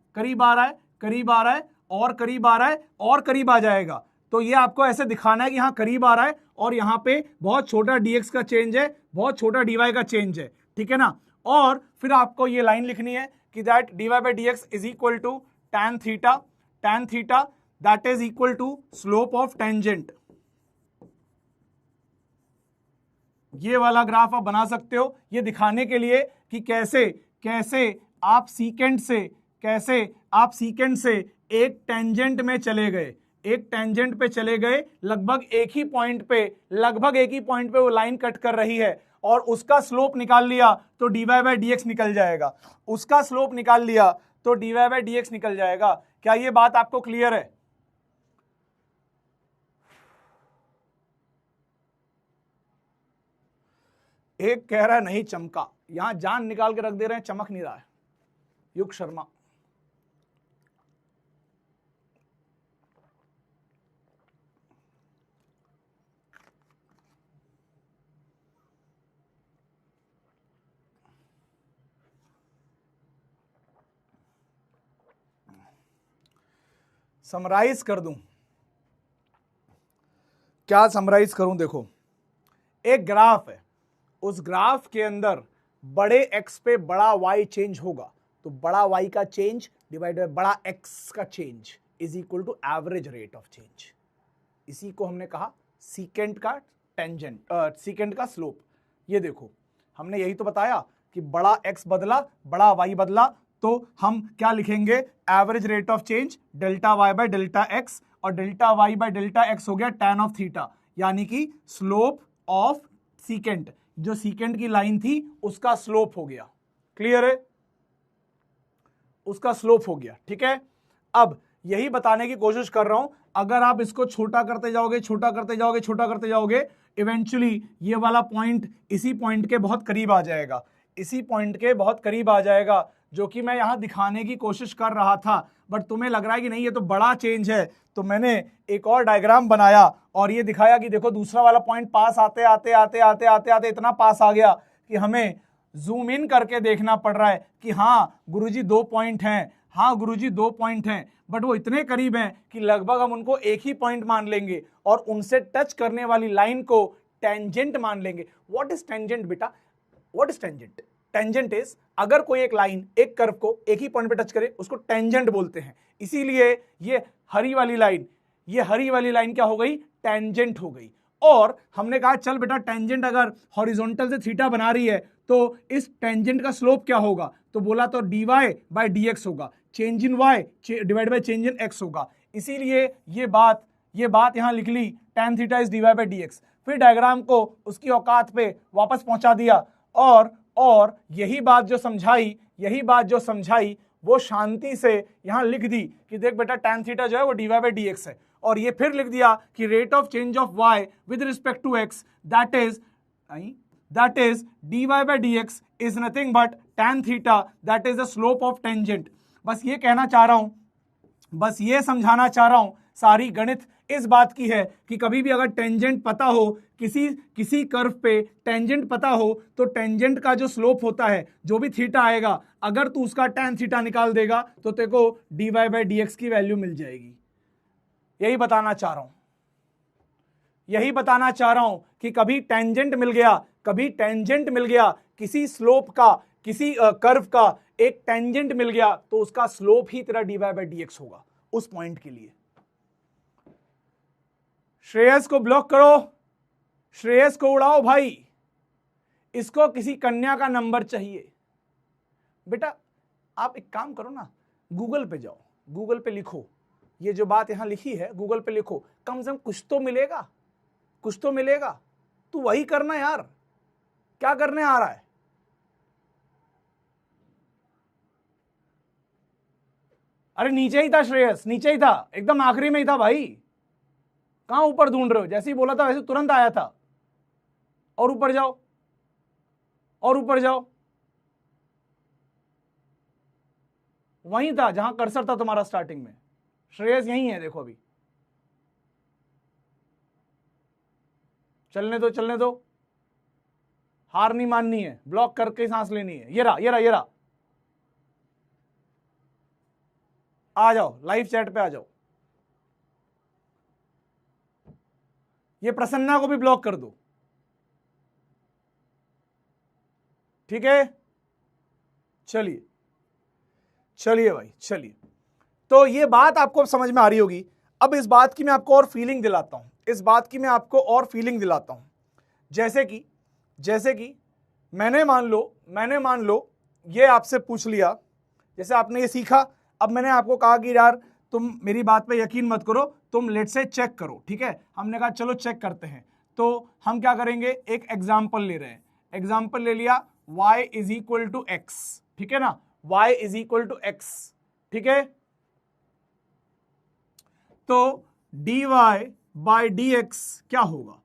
और करीब आ जाएगा। तो ये आपको ऐसे दिखाना है कि यहां करीब आ रहा है और यहां पे बहुत छोटा dx का चेंज है, बहुत छोटा dy का चेंज है। ठीक है ना? और फिर आपको ये लाइन लिखनी है कि that dy/dx is equal to tan theta that is equal to slope of tangent. ये वाला ग्राफ आप बना सकते हो, ये दिखाने के लिए कि कैसे आप सीकेंट से एक टेंजेंट में चले गए, लगभग एक ही पॉइंट पे वो लाइन कट कर रही है, और उसका स्लोप निकाल लिया तो dy/dx निकल जाएगा। क्या ये बात आपको क्लियर है? एक कह रहा है नहीं चमका, यहां जान निकाल के रख दे रहे हैं, चमक नहीं रहा है। युग शर्मा, समराइज कर दूं, क्या समराइज करूं? देखो, एक ग्राफ है, उस ग्राफ के अंदर बड़े x पे बड़ा y चेंज होगा, तो बड़ा y का चेंज डिवाइड बाय बड़ा x का change is equal to average rate of change. इसी को हमने कहा सीकेंट का टेंजेंट, सीकेंट का स्लोप। ये देखो, हमने यही तो बताया कि बड़ा x बदला, बड़ा y बदला, तो हम क्या लिखेंगे? Average rate of change delta y by delta x, और delta y by delta x हो गया tan ऑफ थीटा, यानी कि स्लोप ऑफ सीकेंट, जो सीकेंट की लाइन थी उसका स्लोप हो गया। क्लियर है? उसका स्लोप हो गया। ठीक है, अब यही बताने की कोशिश कर रहा हूं, अगर आप इसको छोटा करते जाओगे, छोटा करते जाओगे, छोटा करते जाओगे, इवेंचुअली ये वाला पॉइंट इसी पॉइंट के बहुत करीब आ जाएगा, इसी पॉइंट के बहुत करीब आ जाएगा, जो कि मैं यहां दिखाने की कोशिश कर रहा था, बट तुम्हें लग रहा है कि नहीं ये तो बड़ा चेंज है, तो मैंने एक और डायग्राम बनाया और ये दिखाया कि देखो दूसरा वाला पॉइंट पास आते आते आते आते आते आते इतना पास आ गया कि हमें जूम इन करके देखना पड़ रहा है कि हाँ गुरुजी 2 पॉइंट हैं, हाँ गुरुजी 2 पॉइंट हैं, बट वो इतने करीब हैं कि लगभग हम उनको एक ही पॉइंट मान लेंगे और उनसे टच करने वाली लाइन को टेंजेंट मान लेंगे। व्हाट इज टेंजेंट बेटा? What is tangent? Tangent is, अगर कोई एक लाइन एक कर्व को एक ही पॉइंट पे टच करे उसको टेंजेंट बोलते हैं। इसीलिए ये हरी वाली लाइन क्या हो गई? टेंजेंट हो गई। और हमने कहा चल बेटा टेंजेंट अगर हॉरिजॉन्टल से थीटा बना रही है तो इस टेंजेंट का स्लोप क्या होगा? तो बोला तो dy बाय dx होगा, change in y divide by change in x होगा। इसीलिए ये बात यहां लिख ली, tan theta is dy by dx। फिर डायग्राम को उसकी औकात पे वापस पहुंचा दिया और यही बात जो समझाई वो शांति से यहां लिख दी कि देख बेटा tan थीटा जो है वो dy बाय dx है, और ये फिर लिख दिया कि rate of change of y with respect to x that is dy by dx is nothing but tan theta that is the slope of tangent. बस ये कहना चाह रहा हूं, बस ये समझाना चाह रहा हूं, सारी गणित इस बात की है कि कभी भी अगर टेंजेंट पता हो, किसी कर्व पे टेंजेंट पता हो, तो टेंजेंट का जो स्लोप होता है, जो भी थीटा आएगा, अगर तू उसका tan थीटा निकाल देगा तो तेरे को dy बाय dx की वैल्यू मिल जाएगी। यही बताना चाह रहा हूं कि कभी टेंजेंट मिल गया किसी स्लोप का, किसी कर्व का एक टेंजेंट मिल गया तो उसका स्लोप ही तेरा dy बाय dx होगा उस पॉइंट के लिए। श्रेयस को ब्लॉक करो, श्रेयस को उड़ाओ भाई, इसको किसी कन्या का नंबर चाहिए। बेटा आप एक काम करो ना, गूगल पे जाओ, गूगल पे लिखो, ये जो बात यहां लिखी है गूगल पे लिखो, कम से कम कुछ तो मिलेगा। तू वही करना यार, क्या करने आ रहा है? अरे नीचे ही था श्रेयस, नीचे ही था, एकदम आखिरी में ही था भाई, कहां ऊपर ढूंढ रहे हो? जैसे ही बोला था वैसे तुरंत आया था। और ऊपर जाओ, वहीं था जहां कर्सर था तुम्हारा स्टार्टिंग में। श्रेयस यहीं है, देखो अभी। चलने दो, हार नहीं माननी है, ब्लॉक करके सांस लेनी है। ये रहा, आ जाओ लाइव चैट पे आ जाओ। ये प्रसन्ना को भी ब्लॉक कर दो, ठीक है? चलिए भाई, चलिए। तो ये बात आपको समझ में आ रही होगी। अब इस बात की मैं आपको और फीलिंग दिलाता हूं, जैसे कि मैंने मान लो ये आपसे पूछ लिया, जैसे आपने ये सीखा, अब मैंने आपको कहा कि यार तुम मेरी बात पे यकीन मत करो, तुम लेट से चेक करो, ठीक है? हमने कहा चलो चेक करते हैं। तो हम क्या करेंगे, एक एग्जाम्पल ले रहे हैं, एग्जाम्पल ले लिया y is equal to x, ठीक है ना? y is equal to x, ठीक है? तो dy बाय dx क्या होगा?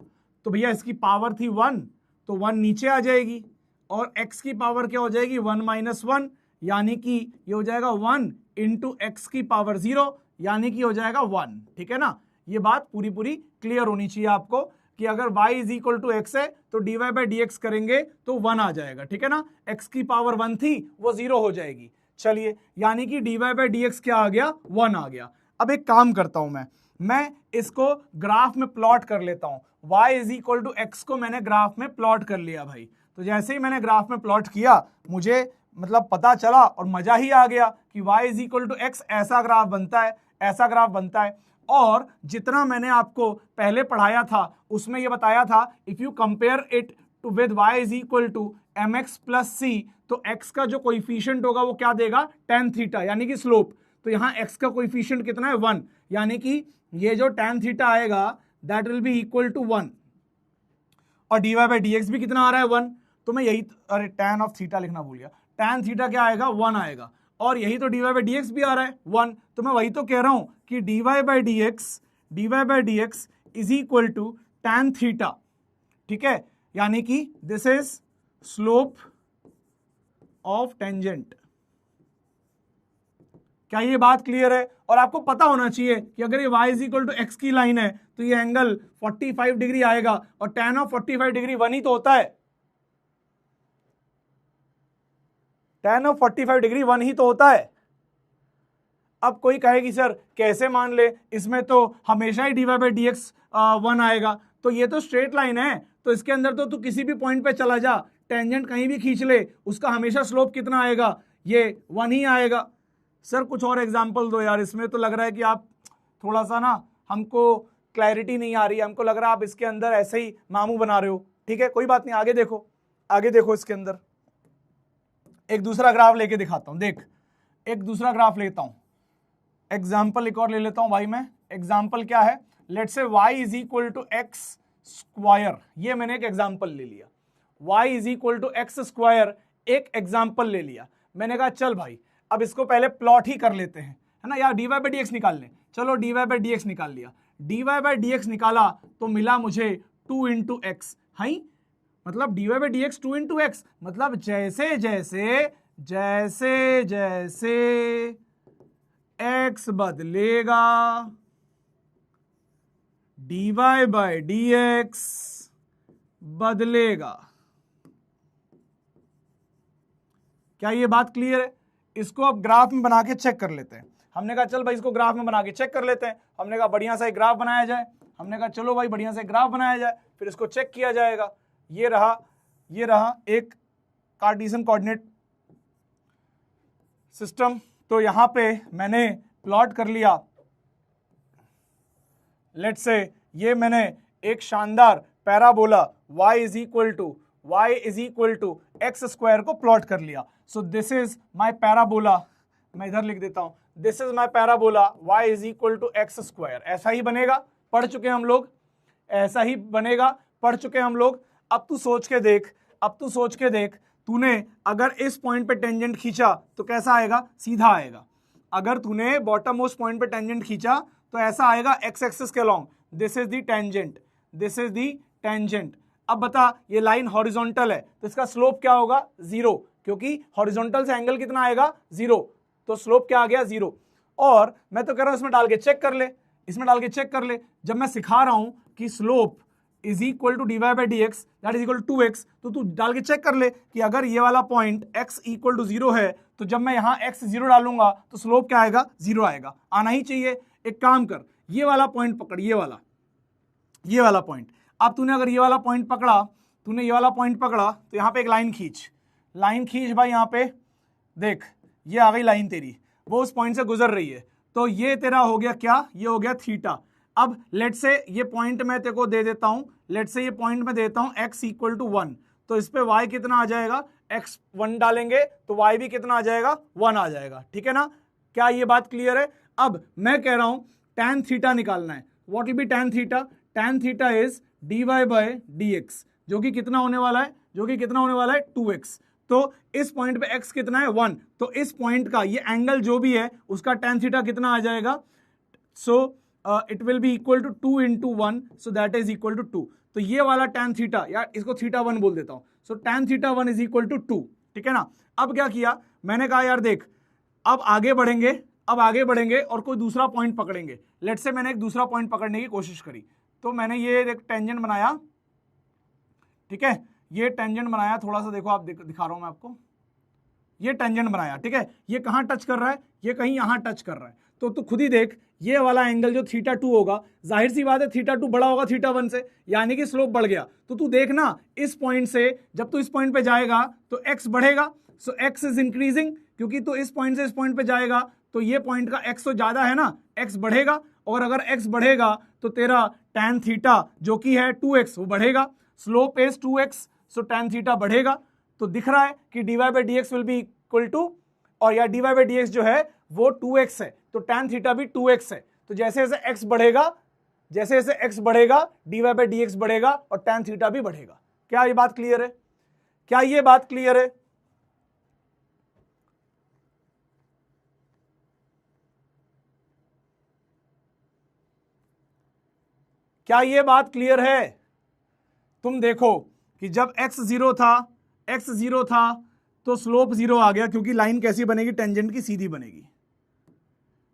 तो भैया इसकी पावर थी 1, तो 1 नीचे आ जाएगी और x की पावर क्या हो जाएगी 1 - 1, यानी कि ये हो जाएगा 1 × x की पावर 0, यानी कि हो जाएगा 1। ठीक है ना, ये बात पूरी पूरी क्लियर होनी चाहिए आपको कि अगर y = x है तो dy/dx करेंगे तो 1 आ जाएगा। ठीक है ना, x की पावर 1 थी वो 0 हो जाएगी। चलिए, यानी कि dy/dx क्या आ गया 1 आ गया। अब एक काम करता हूं मैं इसको ग्राफ में प्लॉट कर लेता हूं। y = x को मैंने ग्राफ में प्लॉट कर लिया भाई। तो जैसे ही मैंने ग्राफ में प्लॉट किया मुझे मतलब पता चला और मजा ही आ गया कि y = x ऐसा ग्राफ बनता है, ऐसा ग्राफ बनता है। और जितना मैंने आपको पहले पढ़ाया था उसमें ये बताया था if you compare it to with y = mx + c, तो x का जो कोएफिशिएंट होगा वो क्या देगा tan थीटा, यानी कि स्लोप। तो यहाँ x का कोएफिशिएंट कितना है 1, यानी कि ये जो tan थीटा आएगा that will be equal to 1, और dy/dx भी कितना आ रहा है 1। तो मैं यही, अरे tan ऑफ थीटा लिखना भूल गया, tan थीटा क्या आएगा 1 आएगा, और यही तो dy/dx भी आ रहा है 1। तो मैं वही तो कह रहा हूं कि dy/dx is equal to tan theta. ठीक है, यानी कि this is slope of tangent. क्या ये बात क्लियर है? और आपको पता होना चाहिए कि अगर ये y = x की लाइन है तो ये एंगल 45 डिग्री आएगा, और tan ऑफ 45 डिग्री 1 ही तो होता है। tan ऑफ 45 डिग्री 1 ही तो होता है। अब कोई कहेगी सर कैसे मान ले, इसमें तो हमेशा ही dy/dx 1 आएगा। तो ये तो स्ट्रेट लाइन है, तो इसके अंदर तो तू किसी भी पॉइंट पे चला जा, टेंजेंट कहीं भी खींच ले, उसका हमेशा स्लोप कितना आएगा, ये 1 ही आएगा। सर कुछ और एग्जाम्पल दो यार, इसमें तो लग रहा है कि आप थोड़ा सा ना, हमको क्लैरिटी नहीं आ रही है, हमको लग रहा है आप इसके अंदर ऐसे ही मामू बना रहे हो। ठीक है, कोई बात नहीं, आगे देखो, आगे देखो। इसके अंदर एक दूसरा ग्राफ लेके दिखाता हूं। देख, एक दूसरा ग्राफ लेता हूं, एग्जाम्पल एक और ले लेता हूं भाई मैं। एग्जाम्पल क्या है, लेट्स से y = x²। ये मैंने एक एग्जाम्पल ले लिया, y = x², एक एग्जाम्पल ले लिया। मैंने कहा चल भाई अब इसको पहले प्लॉट ही कर लेते हैं, है ना यार, dy/dx निकाल लें। चलो dy/dx निकाल लिया, dy/dx निकाला तो मिला मुझे 2 × x। हाई मतलब dy/dx 2 × x, मतलब जैसे जैसे जैसे जैसे x बदलेगा dy/dx बदलेगा। क्या ये बात क्लियर है? इसको अब ग्राफ में बना के चेक कर लेते हैं। हमने कहा चल भाई इसको ग्राफ में बना के चेक कर लेते हैं। हमने कहा बढ़िया सा एक ग्राफ बनाया जाए, हमने कहा चलो भाई बढ़िया से ग्राफ बनाया जाए, फिर इसको चेक किया जाएगा। ये रहा एक कार्टेशियन कोऑर्डिनेट सिस्टम। तो यहां पे मैंने प्लॉट कर लिया, लेट्स से ये मैंने एक शानदार पैराबोला y = x² को प्लॉट कर लिया। So this is my parabola, मैं इधर लिख देता हूं, this is my parabola y = x²। ऐसा ही बनेगा, पढ़ चुके हम लोग, ऐसा ही बनेगा, पढ़ चुके हम लोग। अब तू सोच के देख, तूने अगर इस पॉइंट पे टेंजेंट खींचा तो कैसा आएगा, सीधा आएगा। अगर तूने बॉटम मोस्ट पॉइंट पे टेंजेंट खींचा तो ऐसा आएगा x एक्सिस के along, this is the tangent, this is the tangent. अब बता, ये लाइन हॉरिजॉन्टल है तो इसका स्लोप क्या होगा 0, क्योंकि हॉरिजॉन्टल से एंगल कितना आएगा 0, तो स्लोप क्या आ गया 0। और मैं तो कह रहा हूं इसमें डाल के चेक कर ले, इसमें डाल के चेक कर ले। जब मैं सिखा रहा हूं कि slope is equal to dy/dx that is equal to 2x, तो तू डाल के चेक कर ले कि अगर ये वाला पॉइंट x = 0 है तो जब मैं यहाँ x 0 डालूंगा तो स्लोप क्या आएगा 0 आएगा, आना ही चाहिए। एक काम कर, ये वाला पॉइंट पकड़, ये वाला पॉइंट। अब तूने अगर ये वाला पॉइंट पकड़ा, तो यहाँ पे एक लाइन खींच भाई। यहाँ पे देख, ये आ गई लाइन तेरी, वो उस पॉइंट से गुजर रही है, तो ये तेरा हो गया क्या, ये हो गया थीटा। अब लेट से ये पॉइंट मैं तेरे को दे देता हूं, लेट से ये पॉइंट में देता हूं x = 1, तो इस पे y कितना आ जाएगा, x 1 डालेंगे तो y भी कितना आ जाएगा 1 आ जाएगा। ठीक है ना, क्या ये बात क्लियर है? अब मैं कह रहा हूं tan थीटा निकालना है। What will be tan theta? tan theta is dy/dx, जो कि कितना होने वाला है 2x। तो इस पॉइंट पे x कितना है 1, तो इस पॉइंट का ये एंगल जो भी है उसका tan थीटा कितना आ जाएगा, so it will be equal to 2 × 1, so that is equal to 2। तो ये वाला tan थीटा, यार इसको θ1 बोल देता हूं, सो tan θ1 इज इक्वल टू 2, ठीक है ना। अब क्या किया, मैंने कहा यार देख अब आगे बढ़ेंगे और कोई दूसरा पॉइंट पकड़ेंगे। लेट्स से मैंने एक दूसरा पॉइंट पकड़ने की कोशिश करी, तो मैंने ये एक टेंजेंट बनाया, ठीक है, ये टेंजेंट बनाया, थोड़ा सा देखो आप दिखा रहा हूं मैं आपको, ये टेंजेंट बनाया, ठीक है, ये कहां टच कर रहा है, ये कहीं यहां टच कर रहा है, तो तू खुद ही देख ये वाला एंगल जो θ2 होगा, जाहिर सी बात है θ2 बड़ा होगा θ1 से, यानी कि स्लोप बढ़ गया। तो तू देख ना इस पॉइंट से जब तू इस पॉइंट पे जाएगा तो x बढ़ेगा, सो x इज इंक्रीजिंग, क्योंकि तू इस पॉइंट से इस पॉइंट पे जाएगा तो ये पॉइंट का x तो ज्यादा है ना, x बढ़ेगा, और अगर x बढ़ेगा तो तेरा tan θ जो कि है 2x वो बढ़ेगा, slope is 2x, so tan θ बढ़ेगा। तो दिख रहा है कि dy by dx will be equal to, और या dy by dx जो है वो 2x है, तो tan θ भी 2x है। तो जैसे जैसे x बढ़ेगा dy by dx बढ़ेगा और tan θ भी बढ़ेगा। क्या ये बात क्लियर है? क्या ये बात क्लियर है? क्या ये बात क्लियर है? तुम देखो कि जब x 0 था तो स्लोप 0 आ गया, क्योंकि लाइन कैसी बनेगी, टेंजेंट की सीधी बनेगी।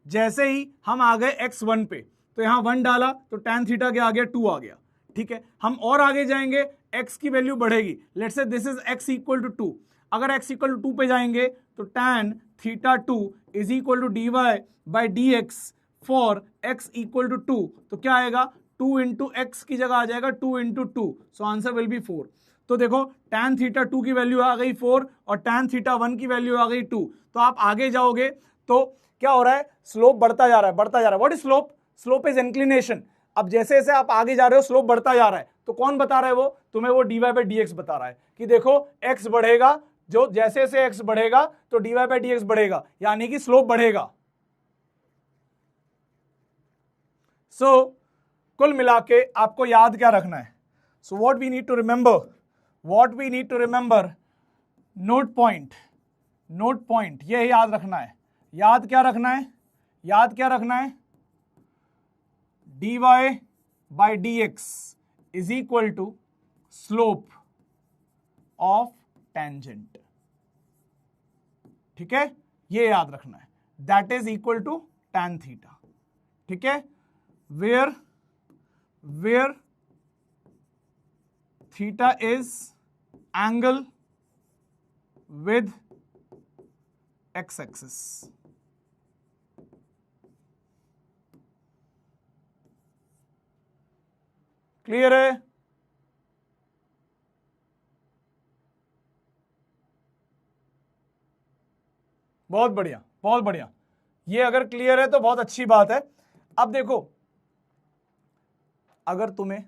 जैसे ही हम आ गए x1 पे तो यहां 1 डाला तो tan θ के आ गया 2 आ गया, ठीक है। हम और आगे जाएंगे, x की वैल्यू बढ़ेगी, let's say this is x equal to 2, अगर x इक्वल टू 2 पे जाएंगे तो tan θ2 is equal to dy by dx for x equal to 2, तो क्या आएगा, 2 इंटू एक्स की जगह आ जाएगा 2 into 2, so answer will be 4। तो देखो tan θ2 की वैल्यू आ गई 4 और tan θ1 की वैल्यू आ गई 2। तो आप आगे जाओगे तो क्या हो रहा है, स्लोप बढ़ता जा रहा है। What is slope? Slope is inclination. अब जैसे जैसे आप आगे जा रहे हो स्लोप बढ़ता जा रहा है, तो कौन बता रहा है वो? तुम्हें वो dy by dx बता रहा है कि देखो x बढ़ेगा, जो जैसे जैसे x बढ़ेगा तो dy by dx बढ़ेगा, यानी कि स्लोप बढ़ेगा। सो कुल मिला के आपको याद क्या रखना है? So what we need to remember, note point, ये याद रखना है। याद क्या रखना है? dy by dx is equal to slope of tangent, ठीक है, ये याद रखना है, that is equal to tan θ, ठीक है, where theta is angle with x axis. Clear है? बहुत बढ़िया। ये अगर क्लियर है तो बहुत अच्छी बात है। अब देखो, अगर तुम्हें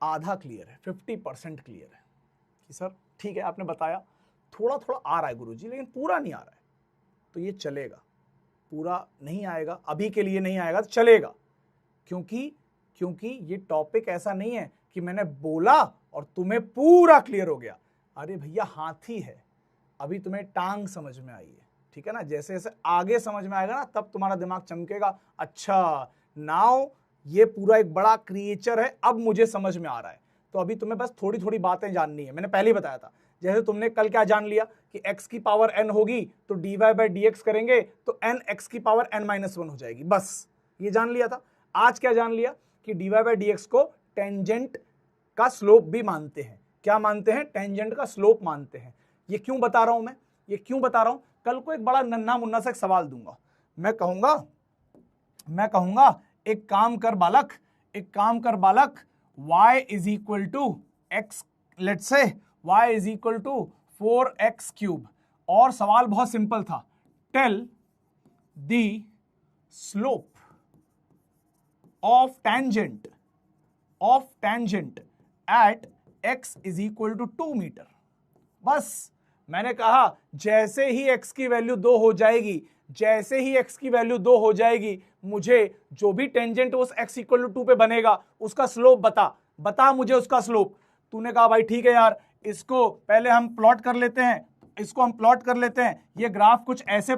आधा क्लियर है, 50% क्लियर है कि सर ठीक है आपने बताया, थोड़ा थोड़ा आ रहा है गुरुजी, लेकिन पूरा नहीं आ रहा है, तो ये चलेगा। पूरा नहीं आएगा, अभी के लिए नहीं आएगा तो चलेगा, क्योंकि ये टॉपिक ऐसा नहीं है कि मैंने बोला और तुम्हें पूरा क्लियर हो गया। अरे भैया हाथी है, अभी तुम्हें टांग समझ में आई है, ठीक है ना। जैसे जैसे आगे समझ में आएगा ना, तब तुम्हारा दिमाग चमकेगा, अच्छा नाउ ये पूरा एक बड़ा क्रिएचर है, अब मुझे समझ में आ रहा है। तो अभी तुम्हें बस थोड़ी थोड़ी बातें जाननी है। मैंने पहले ही बताया था, जैसे तुमने कल क्या जान लिया कि x की पावर n होगी तो dy by dx करेंगे तो n x की पावर n-1 हो जाएगी, बस ये जान लिया था। आज क्या जान लिया कि dy by dx को टेंजेंट का स्लोप भी मानते हैं। क्या मानते हैं? टेंजेंट का स्लोप मानते हैं। ये क्यों बता रहा हूं मैं? कल को एक बड़ा नन्हा मुन्ना सा एक सवाल दूंगा, मैं कहूंगा एक काम कर बालक, y is equal to x, let's say y is equal to 4x cube, और सवाल बहुत सिंपल था, tell the slope of tangent at x is equal to 2 metre. बस मैंने कहा जैसे ही x की वैल्यू 2 हो जाएगी, मुझे जो भी टेंजेंट उस x इक्वल टू 2 पे बनेगा उसका स्लोप बता मुझे उसका स्लोप। तूने कहा भाई ठीक है यार, इसको पहले हम प्लॉट कर लेते हैं, ये ग्राफ कुछ ऐसे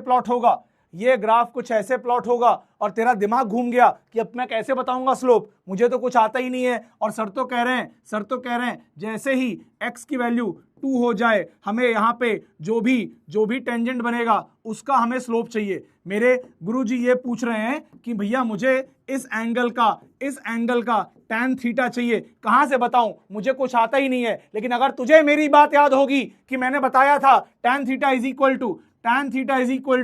प्लॉट होगा, ये ग्राफ कुछ ऐसे प्लॉट होगा और तेरा दिमाग घूम गया कि अब मैं कैसे बताऊंगा स्लोप, मुझे तो कुछ आता ही नहीं है। और सर तो कह रहे हैं जैसे ही x की वैल्यू 2 हो जाए हमें यहाँ पे जो भी टेंजेंट बनेगा उसका हमें स्लोप चाहिए। मेरे गुरुजी ये पूछ रहे हैं कि भैया मुझे इस एंगल का tan थीटा चाहिए, कहां से बताऊं, मुझे कुछ आता ही नहीं है। लेकिन अगर तुझे मेरी बात याद होगी कि मैंने बताया था tan theta is equal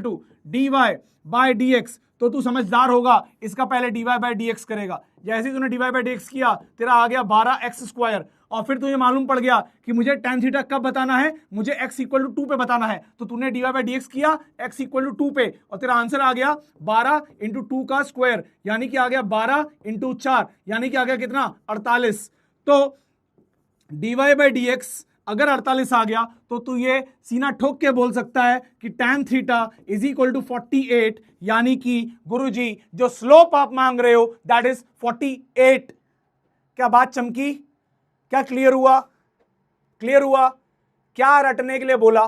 to dy by dx, तो तू समझदार होगा, इसका पहले dy बाय dx करेगा। जैसे ही तूने dy बाय dx किया तेरा आ गया 12x², और फिर तुझे मालूम पड़ गया कि मुझे tan थीटा कब बताना है, मुझे x इक्वल टू 2 पे बताना है। तो तूने dy बाय dx किया x इक्वल टू 2 पे, और तेरा आंसर आ गया 12 इंटू 2 का स्क्वायर, यानी कि आ गया 12 इंटू 4, यानी कि आ गया कितना, 48। तो dy बाय dx अगर 48 आ गया तो तू ये सीना ठोक के बोल सकता है कि tan theta is equal to 48, यानी कि गुरुजी जो स्लोप आप मांग रहे हो दैट इज 48। क्या बात चमकी, क्या क्लियर हुआ? क्या रटने के लिए बोला?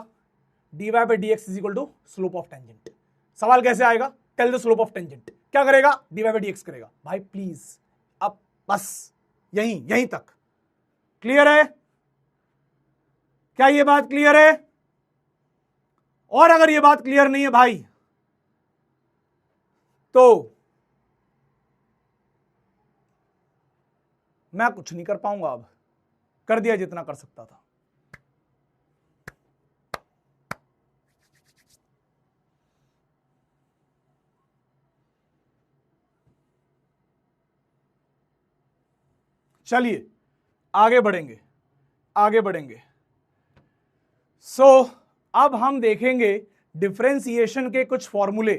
dy by dx is equal to slope of tangent. सवाल कैसे आएगा, tell the slope of tangent, क्या करेगा, dy बाय dx करेगा। भाई प्लीज, अब बस यहीं तक क्लियर है? क्या ये बात क्लियर है? और अगर ये बात क्लियर नहीं है भाई तो मैं कुछ नहीं कर पाऊंगा। अब कर दिया जितना कर सकता था। चलिए आगे बढ़ेंगे। सो अब हम देखेंगे डिफरेंशिएशन के कुछ फॉर्मूले,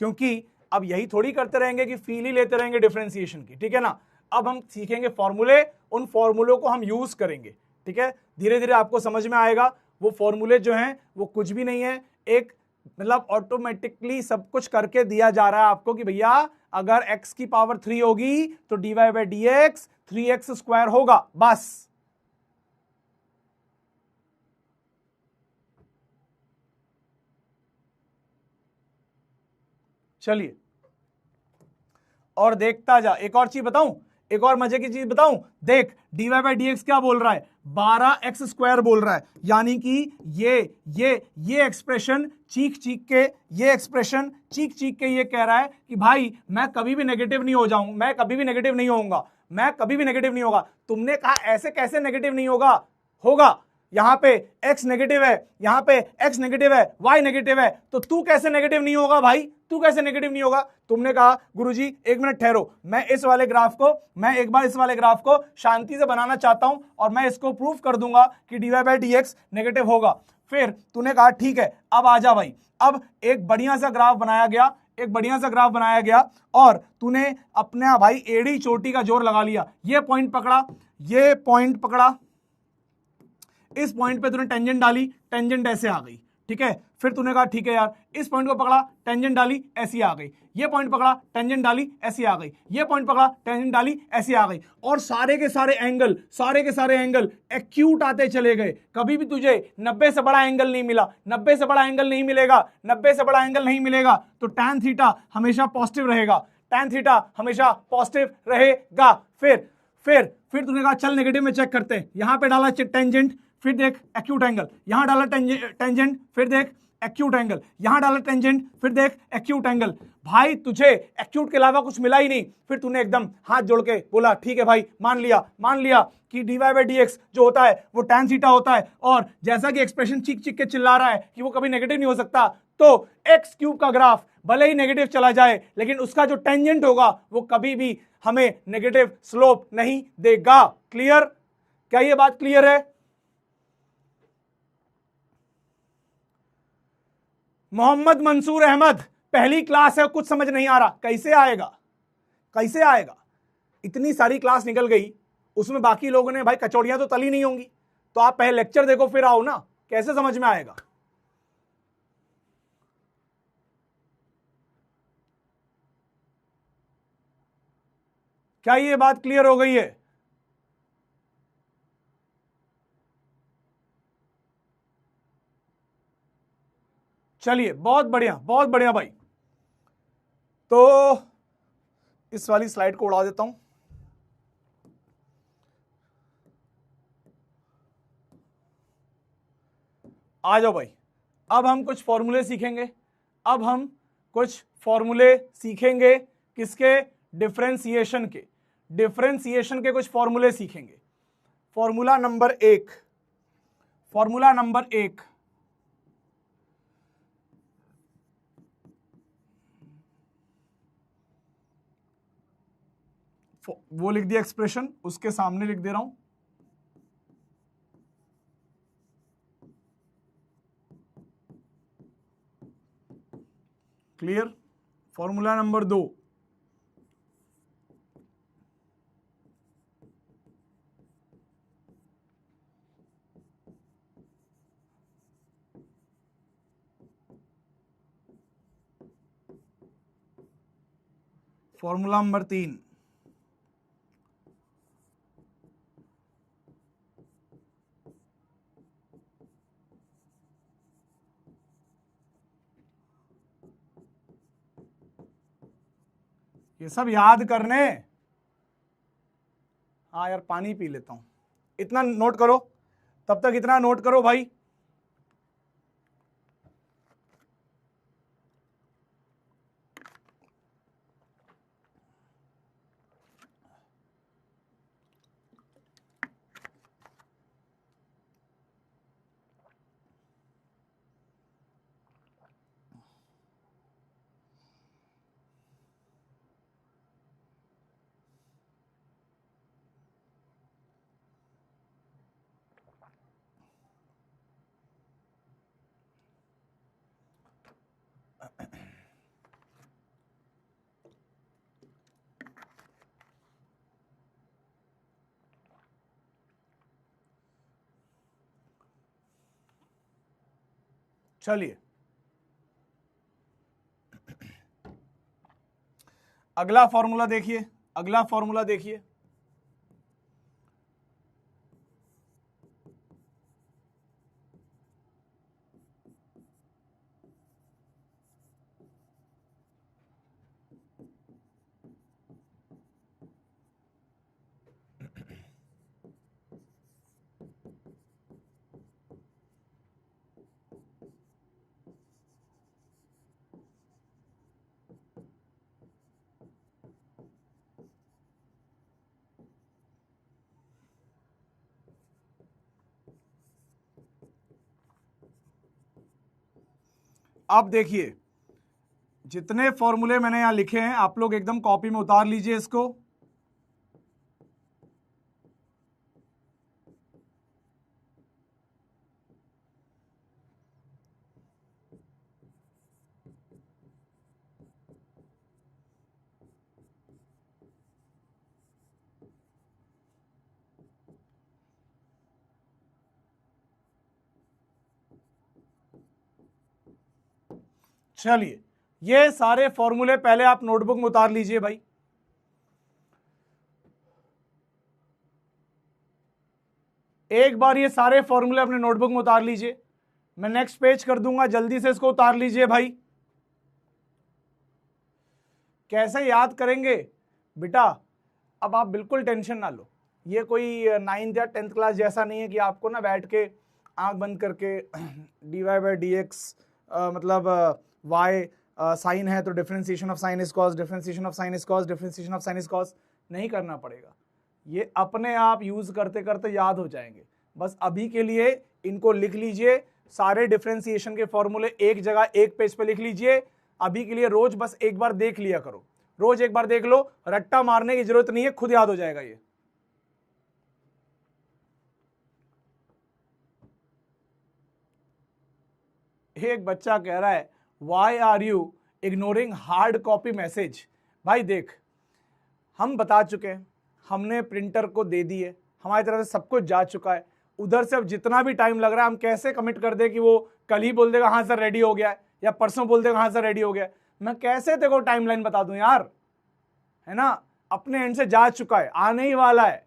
क्योंकि अब यही थोड़ी करते रहेंगे कि फील ही लेते रहेंगे डिफरेंशिएशन की, ठीक है ना। अब हम सीखेंगे फॉर्मूले, उन फॉर्मूलों को हम यूज करेंगे, ठीक है। धीरे धीरे आपको समझ में आएगा। वो फॉर्मूले जो हैं वो कुछ भी नहीं है, एक मतलब ऑटोमेटिकली सब कुछ करके दिया जा रहा है आपको कि भैया अगर x की पावर 3 होगी तो dy बाय dx 3x² होगा, बस। चलिए और देखता जा। एक और चीज बताऊं, एक और मजे की चीज बताऊं, देख dy बाय dx क्या बोल रहा है, 12x² बोल रहा है, यानी कि ये एक्सप्रेशन चीख चीख के ये कह रहा है कि भाई मैं कभी भी नेगेटिव नहीं हो जाऊं, मैं कभी भी नेगेटिव नहीं होगा। तुमने कहा ऐसे कैसे नेगेटिव नहीं होगा, यहां पे x नेगेटिव है, यहां पे x नेगेटिव है, y नेगेटिव है, तो तू कैसे नेगेटिव नहीं होगा भाई, तू कैसे नेगेटिव नहीं होगा। तुमने कहा गुरुजी एक मिनट ठहरो, मैं एक बार इस वाले ग्राफ को शांति से बनाना चाहता हूं और मैं इसको प्रूफ कर दूंगा कि dy बाय dx नेगेटिव होगा। फिर तूने कहा ठीक है, अब आ जा भाई। अब एक बढ़िया सा ग्राफ बनाया गया और तूने अपने भाई एड़ी चोटी का जोर लगा लिया, ये पॉइंट पकड़ा, इस पॉइंट पे तूने टेंजेंट डाली, टेंजेंट ऐसे आ गई, ठीक है। फिर तूने कहा ठीक है यार, इस पॉइंट को पकड़ा, टेंजेंट डाली, ऐसी आ गई, ये पॉइंट पकड़ा, टेंजेंट डाली, ऐसी आ गई, ये पॉइंट पकड़ा, टेंजेंट डाली, ऐसी आ गई, और सारे के सारे एंगल एक्यूट आते चले गए। कभी भी तुझे 90 से बड़ा एंगल नहीं मिला, 90 से बड़ा एंगल नहीं मिलेगा, तो tan थीटा हमेशा पॉजिटिव रहेगा। फिर तूने कहा चल नेगेटिव में चेक करते हैं, यहां पे डाला टेंजेंट, फिर देख एक्यूट एंगल, यहां डाला टेंजेंट, फिर देख एक्यूट एंगल, यहां डाला टेंजेंट, फिर देख एक्यूट एंगल। भाई तुझे एक्यूट के अलावा कुछ मिला ही नहीं। फिर तूने एकदम हाथ जोड़ के बोला ठीक है भाई, मान लिया कि dy बाय dx जो होता है वो tan थीटा होता है, और जैसा कि एक्सप्रेशन चीख के चिल्ला रहा है कि वो कभी नेगेटिव नहीं हो सकता, तो x³ का ग्राफ भले ही नेगेटिव चला जाए लेकिन उसका जो टेंजेंट होगा वो कभी भी हमें नेगेटिव स्लोप नहीं देगा। क्लियर? क्या ये बात क्लियर है? मोहम्मद मंसूर अहमद, पहली क्लास है, कुछ समझ नहीं आ रहा, कैसे आएगा? इतनी सारी क्लास निकल गई, उसमें बाकी लोगों ने भाई कचौड़ियां तो तली नहीं होंगी, तो आप पहले लेक्चर देखो फिर आओ ना, कैसे समझ में आएगा? क्या ये बात क्लियर हो गई है? चलिए बहुत बढ़िया भाई। तो इस वाली स्लाइड को उड़ा देता हूं। आ जाओ भाई, अब हम कुछ फॉर्मूले सीखेंगे। अब हम कुछ फॉर्मूले सीखेंगे किसके? डिफरेंशिएशन के। डिफरेंशिएशन के कुछ फॉर्मूले सीखेंगे। फॉर्मूला नंबर एक, फॉर्मूला नंबर एक, वो लिख दिया एक्सप्रेशन, उसके सामने लिख दे रहा हूं क्लियर। फॉर्मूला नंबर दो, फॉर्मूला नंबर तीन, ये सब याद करने। हाँ यार पानी पी लेता हूं, इतना नोट करो, तब तक इतना नोट करो भाई। चलिए अगला फॉर्मूला देखिए, अगला फॉर्मूला देखिए। अब देखिए जितने फॉर्मूले मैंने यहां लिखे हैं आप लोग एकदम कॉपी में उतार लीजिए इसको। चलिए ये सारे फॉर्मूले पहले आप नोटबुक में उतार लीजिए भाई। एक बार ये सारे फॉर्मूले अपने नोटबुक में उतार लीजिए, मैं नेक्स्ट पेज कर दूंगा, जल्दी से इसको उतार लीजिए भाई। कैसे याद करेंगे बेटा? अब आप बिल्कुल टेंशन ना लो, ये कोई 9th या 10th क्लास जैसा नहीं है कि आपको ना बैठ के आंख बंद करके dy/dx मतलब y साइन है तो differentiation of sine is cos, differentiation of sine is cos, differentiation of sine is cos नहीं करना पड़ेगा। ये अपने आप यूज करते करते याद हो जाएंगे। बस अभी के लिए इनको लिख लीजिए, सारे डिफरेंशिएशन के फॉर्मूले एक जगह एक पेज पे लिख लीजिए। अभी के लिए रोज बस एक बार देख लिया करो, रोज एक बार देख लो, रट्टा मारने की जरूरत नहीं है, खुद याद हो जाएगा ये। एक बच्चा कह रहा है why are you ignoring hard copy message. भाई देख, हम बता चुके हैं, हमने प्रिंटर को दे दी है, हमारी तरफ से सब कुछ जा चुका है। उधर से अब जितना भी टाइम लग रहा है हम कैसे कमिट कर दे कि वो कल ही बोल देगा हाँ सर रेडी हो गया है, या परसों बोल देगा हाँ सर रेडी हो गया है। मैं कैसे तेरे को टाइमलाइन बता दूं यार, है ना? अपने एंड से जा चुका है, आने ही वाला है,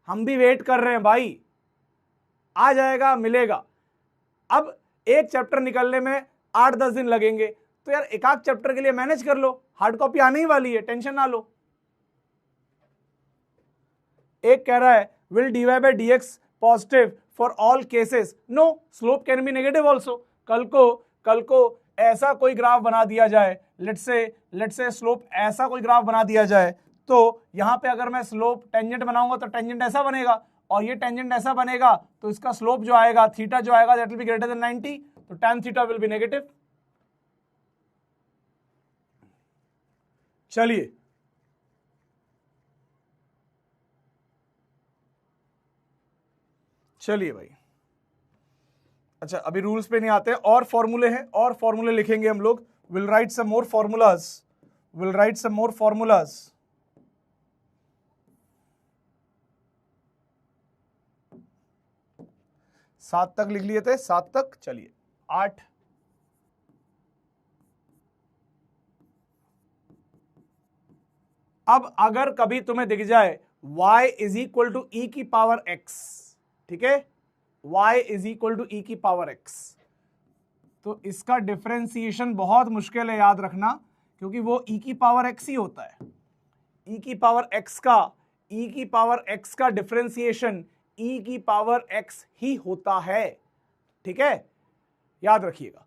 हम भी वेट कर रहे हैं भाई, आ जाएगा, मिलेगा। अब एक चैप्टर निकलने में 8-10 दिन लगेंगे, तो यार एक आध चैप्टर के लिए मैनेज कर लो, हार्ड कॉपी आने ही वाली है, टेंशन ना लो। एक कह रहा है will dy by dx positive for all cases, no, slope can be negative also. कल को ऐसा कोई ग्राफ बना दिया जाए, लेट्स से स्लोप ऐसा कोई ग्राफ बना दिया जाए, तो यहां पे अगर मैं स्लोप टेंजेंट बनाऊंगा तो टेंजेंट ऐसा बनेगा, और ये टेंजेंट ऐसा बनेगा, तो इसका स्लोप जो आएगा, थीटा जो आएगा, that will be greater than 90, तो tan theta will be negative. चलिए भाई, अच्छा अभी रूल्स पे नहीं आते, और फॉर्मूले हैं, और फॉर्मूले लिखेंगे हम लोग। Will write some more formulas, 7 तक लिख लिए थे, 7 तक, चलिए 8। अब अगर कभी तुम्हें दिख जाए y इज इक्वल टू ई की पावर x, ठीक है, y इज इक्वल टू ई की पावर x, तो इसका डिफरेंशिएशन बहुत मुश्किल है, याद रखना, क्योंकि वो e की पावर x ही होता है। e की पावर x का डिफरेंशिएशन e की पावर x ही होता है, ठीक है, याद रखिएगा।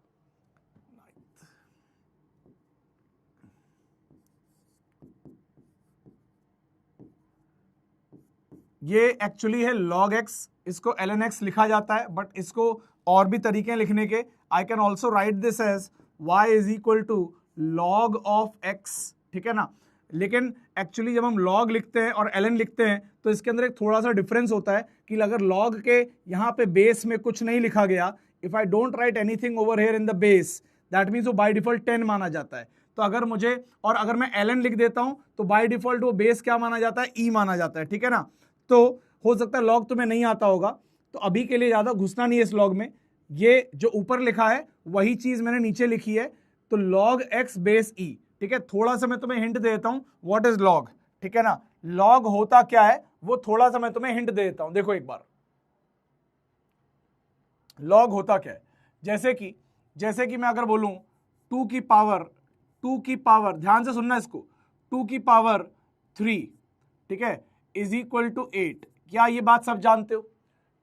ये एक्चुअली है log x, इसको ln x लिखा जाता है, बट इसको और भी तरीके हैं लिखने के। I can also write this as y is equal to log of x, ठीक है ना। लेकिन एक्चुअली जब हम log लिखते हैं और ln लिखते हैं तो इसके अंदर एक थोड़ा सा डिफरेंस होता है कि अगर log के यहाँ पे बेस में कुछ नहीं लिखा गया, if I don't write anything over here in the base, that means वो बाय डिफॉल्ट 10 माना जाता है। तो अगर मुझे, और अगर मैं ln लिख देता हूं तो बाय डिफॉल्ट वो बेस क्या माना जाता है, e माना जाता है, ठीक है ना। तो हो सकता है लॉग तुम्हें नहीं आता होगा, तो अभी के लिए ज्यादा घुसना नहीं है इस लॉग में। ये जो ऊपर लिखा है वही चीज मैंने नीचे लिखी है, तो log x बेस e, ठीक है। थोड़ा सा मैं तुम्हें हिंट दे देता हूं, व्हाट इज लॉग, ठीक है ना। लॉग होता क्या है वो थोड़ा सा मैं तुम्हें हिंट दे देता हूं, देखो एक बार लॉग होता क्या है। जैसे कि मैं अगर बोलूं 2 की पावर, ध्यान से सुनना इसको, 2 की पावर 3, ठीक है, इज इक्वल टू 8। क्या ये बात सब जानते हो?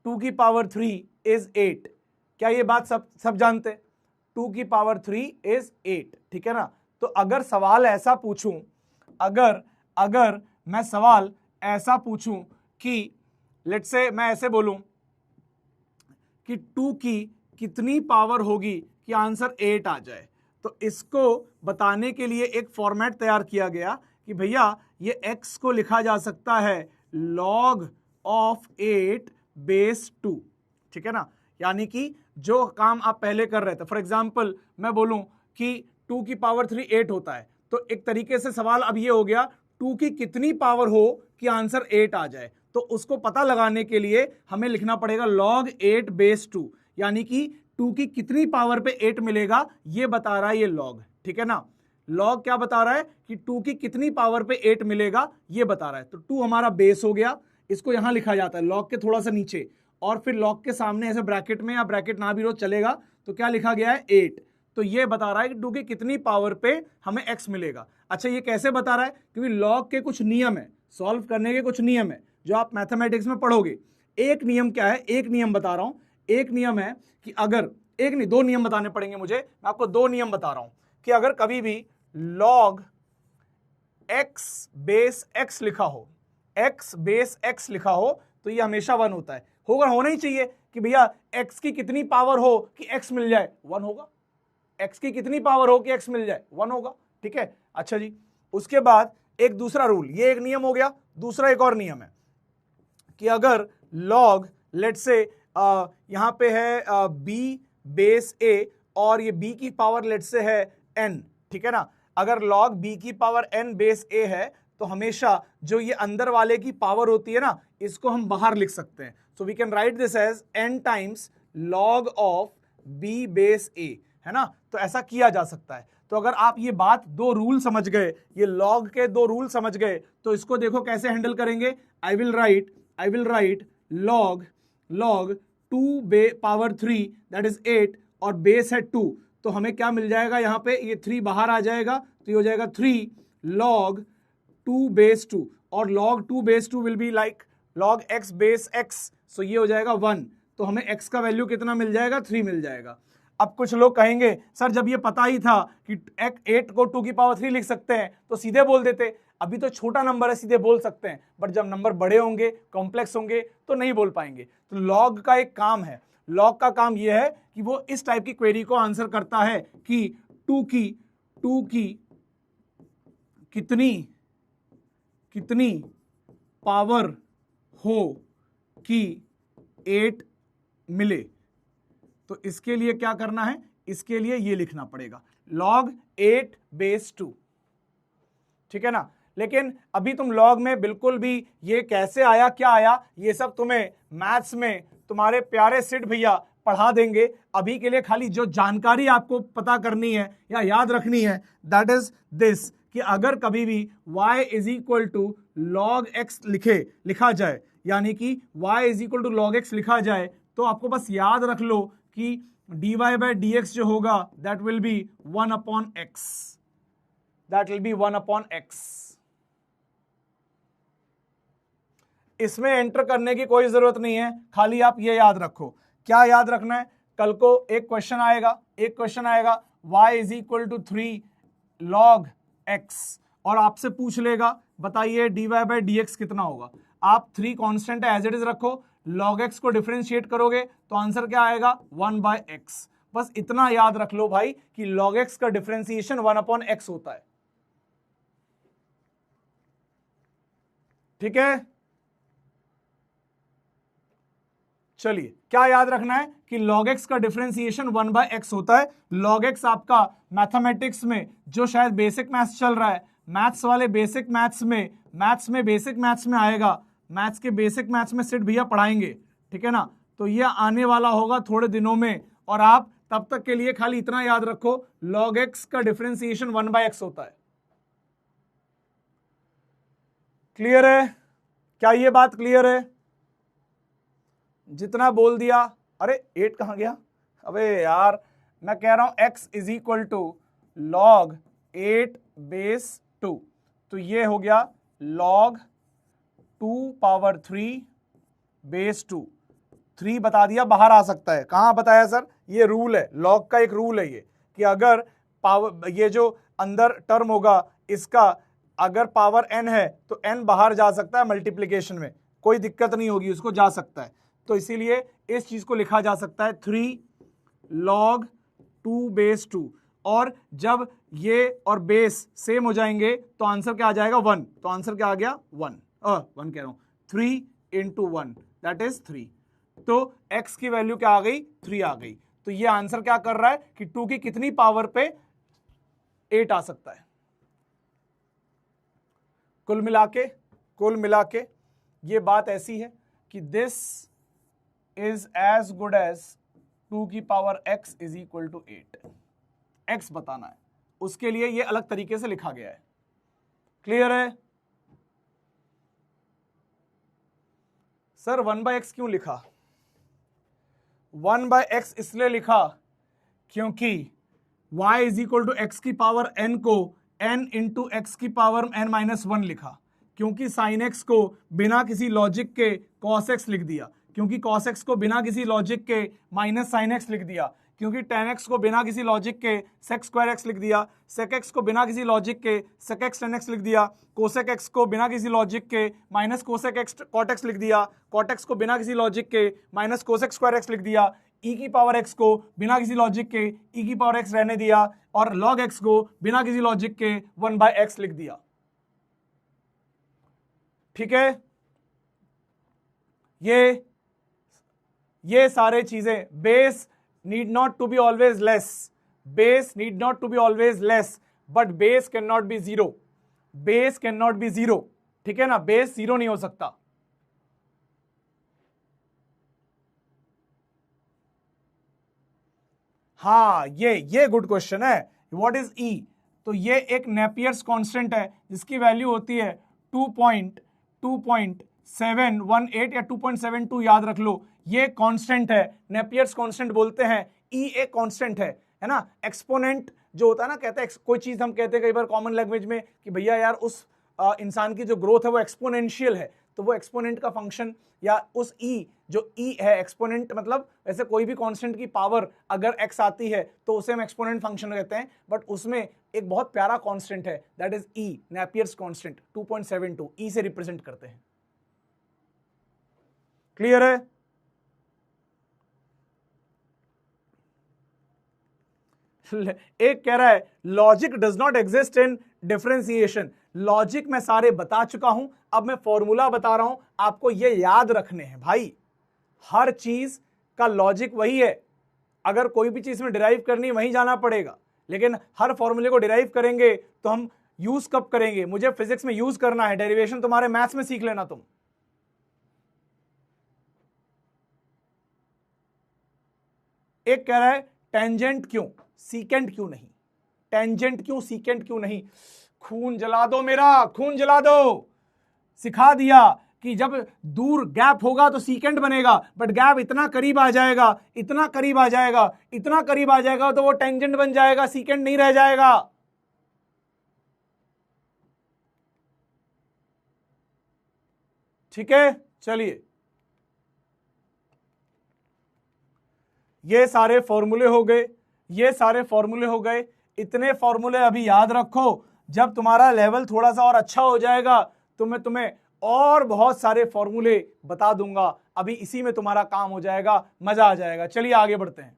2 की पावर 3 इज 8, क्या ये बात सब जानते हैं? 2 की पावर 3 इज 8, ठीक है ना। तो अगर सवाल ऐसा पूछूं, अगर मैं सवाल ऐसा पूछूं कि लेट्स से मैं ऐसे बोलूं कि 2 की कितनी पावर होगी कि आंसर 8 आ जाए, तो इसको बताने के लिए एक फॉर्मेट तैयार किया गया कि भैया ये x को लिखा जा सकता है log ऑफ 8 बेस 2, ठीक है ना। यानी कि जो काम आप पहले कर रहे थे, फॉर एग्जाम्पल मैं बोलूं कि 2 की पावर 3 8 होता है, तो एक तरीके से सवाल अब ये हो गया 2 की कितनी पावर हो कि आंसर 8 आ जाए, तो उसको पता लगाने के लिए हमें लिखना पड़ेगा log 8 बेस 2, यानी कि 2 की कितनी पावर पे 8 मिलेगा ये बता रहा है ये log, ठीक है ना। log क्या बता रहा है कि 2 की कितनी पावर पे 8 मिलेगा ये बता रहा है। तो 2 हमारा बेस हो गया, इसको यहां लिखा जाता है log के थोड़ा सा नीचे, और फिर log के सामने ऐसे ब्रैकेट में, या ब्रैकेट ना भी रो चलेगा, तो क्या लिखा गया है 8। तो ये बता रहा है कि 2 की कितनी पावर पे हमें x मिलेगा। अच्छा ये कैसे बता रहा है? क्योंकि log के कुछ नियम है, सॉल्व करने के कुछ नियम है जो आप मैथमेटिक्स में पढ़ोगे। एक नियम क्या है, एक नियम बता रहा हूं, एक नियम है कि अगर, एक नहीं 2 नियम बताने पड़ेंगे मुझे, मैं आपको 2 नियम बता रहा हूं कि अगर कभी भी log x बेस x लिखा हो, x बेस x लिखा हो, तो ये हमेशा 1 होता है। होना ही चाहिए कि भैया x की कितनी पावर हो कि x मिल जाए, 1 होगा। x की कितनी पावर हो कि x मिल जाए, 1 होगा, ठीक है। अच्छा जी, उसके बाद एक दूसरा रूल, ये एक नियम हो गया। दूसरा एक और नियम है कि अगर log लेट्स से यहां पे है b बेस a और ये b की पावर लेट्स से है n, ठीक है ना। अगर log b की पावर n बेस a है तो हमेशा जो ये अंदर वाले की पावर होती है ना, इसको हम बाहर लिख सकते हैं। So we can write this as n times log of b base a, है ना। तो ऐसा किया जा सकता है। तो अगर आप ये बात 2 रूल समझ गए, ये log के 2 रूल समझ गए, तो इसको देखो कैसे हैंडल करेंगे। I will write log 2 power 3 that is 8 और बेस है 2, तो हमें क्या मिल जाएगा यहाँ पे, ये 3 बाहर आ जाएगा तो ये हो जाएगा 3 log 2 base 2 और log 2 base 2 will be like log x base x, सो ये हो जाएगा 1, तो हमें x का वैल्यू कितना मिल जाएगा, 3 मिल जाएगा। अब कुछ लोग कहेंगे सर जब ये पता ही था कि 8 को 2 की पावर 3 लिख सकते हैं तो सीधे बोल देते, अभी तो छोटा नंबर है सीधे बोल सकते हैं, बट जब नंबर बड़े होंगे कॉम्प्लेक्स होंगे तो नहीं बोल पाएंगे। तो लॉग का एक काम है, लॉग का काम यह है कि वो इस टाइप की क्वेरी को आंसर करता है कि 2 की कितनी पावर हो कि 8 मिले। तो इसके लिए क्या करना है, इसके लिए ये लिखना पड़ेगा log 8 base 2, ठीक है ना। लेकिन अभी तुम लॉग में बिल्कुल भी ये कैसे आया क्या आया ये सब तुम्हें मैथ्स में तुम्हारे प्यारे सिड भैया पढ़ा देंगे। अभी के लिए खाली जो जानकारी आपको पता करनी है या याद रखनी है दैट इज दिस, कि अगर कभी भी y is equal to log x लिखा जाए, यानी कि y is equal to log x लिखा जाए, तो आपको बस याद रख लो कि dy बाय dx जो होगा that will B 1 upon x, that will B 1 upon x। इसमें एंटर करने की कोई जरूरत नहीं है, खाली आप ये याद रखो। क्या याद रखना है, कल को एक क्वेश्चन आएगा y is equal to 3 log x और आपसे पूछ लेगा बताइए dy बाय dx कितना होगा। आप 3 कांस्टेंट है एज इट इज रखो, log x को डिफरेंशिएट करोगे तो आंसर क्या आएगा 1 बाय x। बस इतना याद रख लो भाई कि log x का डिफरेंशिएशन 1 अपॉन x होता है, ठीक है। चलिए क्या याद रखना है कि log x का डिफरेंशिएशन 1 बाय x होता है। log x आपका मैथमेटिक्स में जो शायद बेसिक मैथ्स चल रहा है, मैथ्स वाले बेसिक मैथ्स में बेसिक मैथ्स में आएगा, मैथ्स के बेसिक मैथ्स में सिर्फ भैया पढ़ाएंगे, ठीक है ना। तो ये आने वाला होगा थोड़े दिनों में, और आप तब तक के लिए खाली इतना याद रखो log x का डिफरेंशिएशन 1 बाय x होता है। क्लियर है, क्या ये बात क्लियर है? जितना बोल दिया, अरे 8 कहां गया, अबे यार मैं कह रहा हूं x is equal to log 8 base 2, तो ये हो गया log 2 पावर 3 बेस 2। 3 बता दिया बाहर आ सकता है, कहां बताया सर, ये रूल है, लॉग का एक रूल है ये, कि अगर पावर ये जो अंदर टर्म होगा इसका अगर पावर n है तो n बाहर जा सकता है मल्टीप्लिकेशन में, कोई दिक्कत नहीं होगी, उसको जा सकता है। तो इसीलिए इस चीज को लिखा जा सकता है 3 log 2 बेस 2, और जब ये और बेस सेम हो जाएंगे तो आंसर क्या आ जाएगा 1, तो आंसर क्या आ गया 1 कह रहा हूं 3 इंटू 1 दैट इज 3, तो x की वैल्यू क्या आ गई 3 आ गई। तो ये आंसर क्या कर रहा है कि 2 की कितनी पावर पे 8 आ सकता है। कुल मिला के ये बात ऐसी है कि this is as good as 2 की power x is equal to 8। x बताना है, उसके लिए ये अलग तरीके से लिखा गया है। क्लियर है सर? 1 बाय x क्यों लिखा? 1 बाय x इसलिए लिखा क्योंकि y is equal to x की पावर n को n इंटू एक्स की पावर n माइनस 1 लिखा, क्योंकि sin x को बिना किसी लॉजिक के cos x लिख दिया, क्योंकि cos x को बिना किसी लॉजिक के माइनस sin x लिख दिया, क्योंकि tan x को बिना किसी लॉजिक के sec स्क्वायर x लिख दिया, sec x को बिना किसी लॉजिक के sec x tan x लिख दिया, cosec x को बिना किसी लॉजिक के minus cosec x cot x लिख दिया, cot x को बिना किसी लॉजिक के माइनस cosec स्क्वायर x लिख दिया, e की पावर x को बिना किसी लॉजिक के e की पावर x रहने दिया, और log x को बिना किसी लॉजिक के 1 बाय x लिख दिया। ठीक है, ये सारे चीजें, base need not to be always less, base need not to be always less, but base cannot be zero, base cannot be zero, ठीक है ना, बेस जीरो नहीं हो सकता। हाँ, ये गुड क्वेश्चन है, व्हाट इज E? तो ये एक नेपियर्स कांस्टेंट है जिसकी वैल्यू होती है 2.718 या 2.72, याद रख लो, ये कांस्टेंट है, नेपियर्स कांस्टेंट बोलते हैं। E एक कांस्टेंट है, है ना। एक्सपोनेंट जो होता है ना, कहते हैं कोई चीज हम कहते हैं कई बार कॉमन लैंग्वेज में कि भैया यार उस इंसान की जो ग्रोथ है वो एक्सपोनेंशियल है, तो वो एक्सपोनेंट का फंक्शन या उस ई जो ई है, एक्सपोनेंट मतलब वैसे कोई भी कांस्टेंट की पावर अगर एक्स आती है तो उसे हम एक्सपोनेंट फंक्शन कहते हैं, बट उसमें एक बहुत प्यारा कांस्टेंट है that is E, Napier's constant 2.72 ई से रिप्रेजेंट करते हैं। क्लियर है? एक कह रहा है logic does not exist in differentiation. Logic मैं सारे बता चुका हूं, अब मैं फॉर्मूला बता रहा हूं, आपको ये याद रखने हैं भाई। हर चीज का लॉजिक वही है, अगर कोई भी चीज में डिराइव करनी है वहीं जाना पड़ेगा, लेकिन हर फॉर्मूले को डिराइव करेंगे तो हम यूज कब करेंगे? मुझे फिजिक्स में यूज करना है, डेरिवेशन तुम्हारे मैथ्स में सीख लेना तुम। एक कह रहा है टेंजेंट क्यों सीकेंट क्यों नहीं, टेंजेंट क्यों सीकेंट क्यों नहीं? खून जला दो मेरा, खून जला दो। सिखा दिया कि जब दूर गैप होगा तो सीकेंट बनेगा, बट गैप इतना करीब आ जाएगा, इतना करीब आ जाएगा, इतना करीब आ जाएगा तो वो टेंजेंट बन जाएगा, सीकेंट नहीं रह जाएगा। ठीक है, चलिए ये सारे फॉर्मूले हो गए, ये सारे फॉर्मूले हो गए। इतने फॉर्मूले अभी याद रखो, जब तुम्हारा लेवल थोड़ा सा और अच्छा हो जाएगा तो मैं तुम्हें और बहुत सारे फॉर्मूले बता दूंगा, अभी इसी में तुम्हारा काम हो जाएगा, मजा आ जाएगा। चलिए आगे बढ़ते हैं।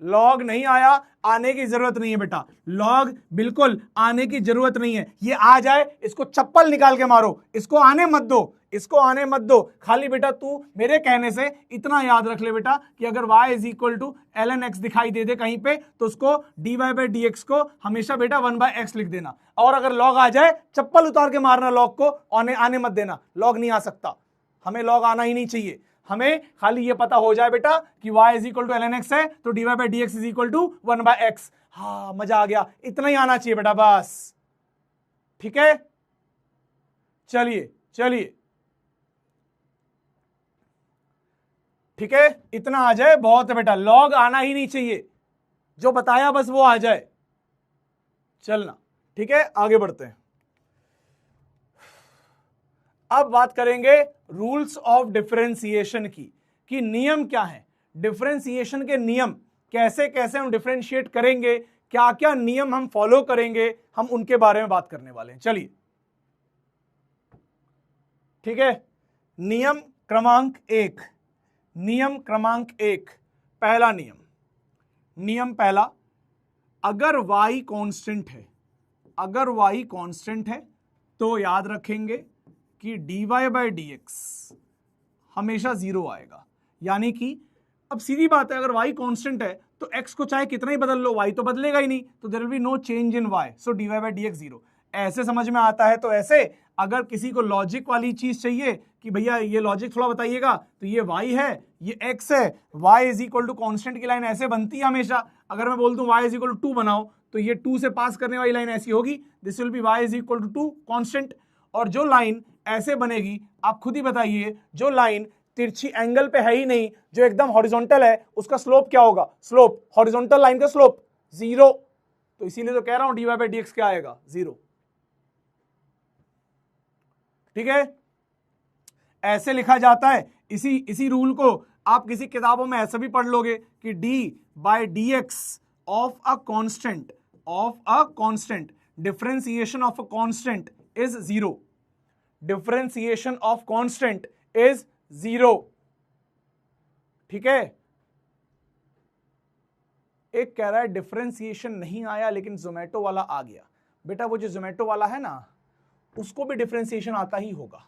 लॉग नहीं आया, आने की जरूरत नहीं है बेटा, लॉग बिल्कुल आने की जरूरत नहीं है। ये आ जाए इसको चप्पल निकाल के मारो, इसको आने मत दो, इसको आने मत दो। खाली बेटा तू मेरे कहने से इतना याद रख ले बेटा कि अगर y is equal to ln x दिखाई दे दे कहीं पे तो उसको dy बाई डी एक्स को हमेशा बेटा 1/x लिख देना, और अगर लॉग आ जाए चप्पल उतार के मारना, लॉग को आने मत देना। लॉग नहीं आ सकता, हमें लॉग आना ही नहीं चाहिए, हमें खाली ये पता हो जाए बेटा कि y is equal to ln x है तो dy by d x is equal to 1/x। हाँ मजा आ गया, इतना ही आना चाहिए बेटा बस। ठीक है, चलिए चलिए, ठीक है, इतना आ जाए बहुत है बेटा, लॉग आना ही नहीं चाहिए, जो बताया बस वो आ जाए, चलना। ठीक है, आगे बढ़ते हैं। अब बात करेंगे रूल्स ऑफ डिफरेंशिएशन की, कि नियम क्या है, डिफरेंशिएशन के नियम कैसे कैसे हम डिफरेंशिएट करेंगे, क्या क्या नियम हम फॉलो करेंगे, हम उनके बारे में बात करने वाले हैं। चलिए, ठीक है, नियम क्रमांक 1, नियम क्रमांक 1, पहला नियम, नियम पहला, अगर y कांस्टेंट है, अगर y कांस्टेंट है तो याद रखेंगे कि dy बाई डी एक्स हमेशा 0 आएगा। यानी कि अब सीधी बात है, अगर y कांस्टेंट है तो x को चाहे कितना ही बदल लो y तो बदलेगा ही नहीं, तो there will be no change in y, सो dy बाई डी एक्स 0। ऐसे समझ में आता है तो ऐसे, अगर किसी को लॉजिक वाली चीज चाहिए कि भैया ये लॉजिक थोड़ा बताइएगा, तो ये y है, ये x है, y is equal to constant की लाइन ऐसे बनती है हमेशा। अगर मैं बोल दूं y इज इक्वल टू 2 बनाओ तो ये 2 से पास करने वाली लाइन ऐसी होगी, this will be y is equal to 2 constant. और जो लाइन ऐसे बनेगी, आप खुद ही बताइए, जो लाइन तिरछी एंगल पे है ही नहीं, जो एकदम हॉरिजॉन्टल है, उसका स्लोप क्या होगा? स्लोप, हॉरिजॉन्टल लाइन का स्लोप 0। तो इसीलिए तो कह रहा हूं dy बाई डी एक्स क्या आएगा? 0। ठीक है, ऐसे लिखा जाता है। इसी रूल को आप किसी किताबों में ऐसे भी पढ़ लोगे कि d by d x of a constant, differentiation of a constant is 0, differentiation of constant is 0। ठीक है, एक कह रहा है डिफरेंशिएशन नहीं आया लेकिन जोमेटो वाला आ गया। बेटा वो जो जोमेटो वाला है ना, उसको भी डिफरेंशिएशन आता ही होगा,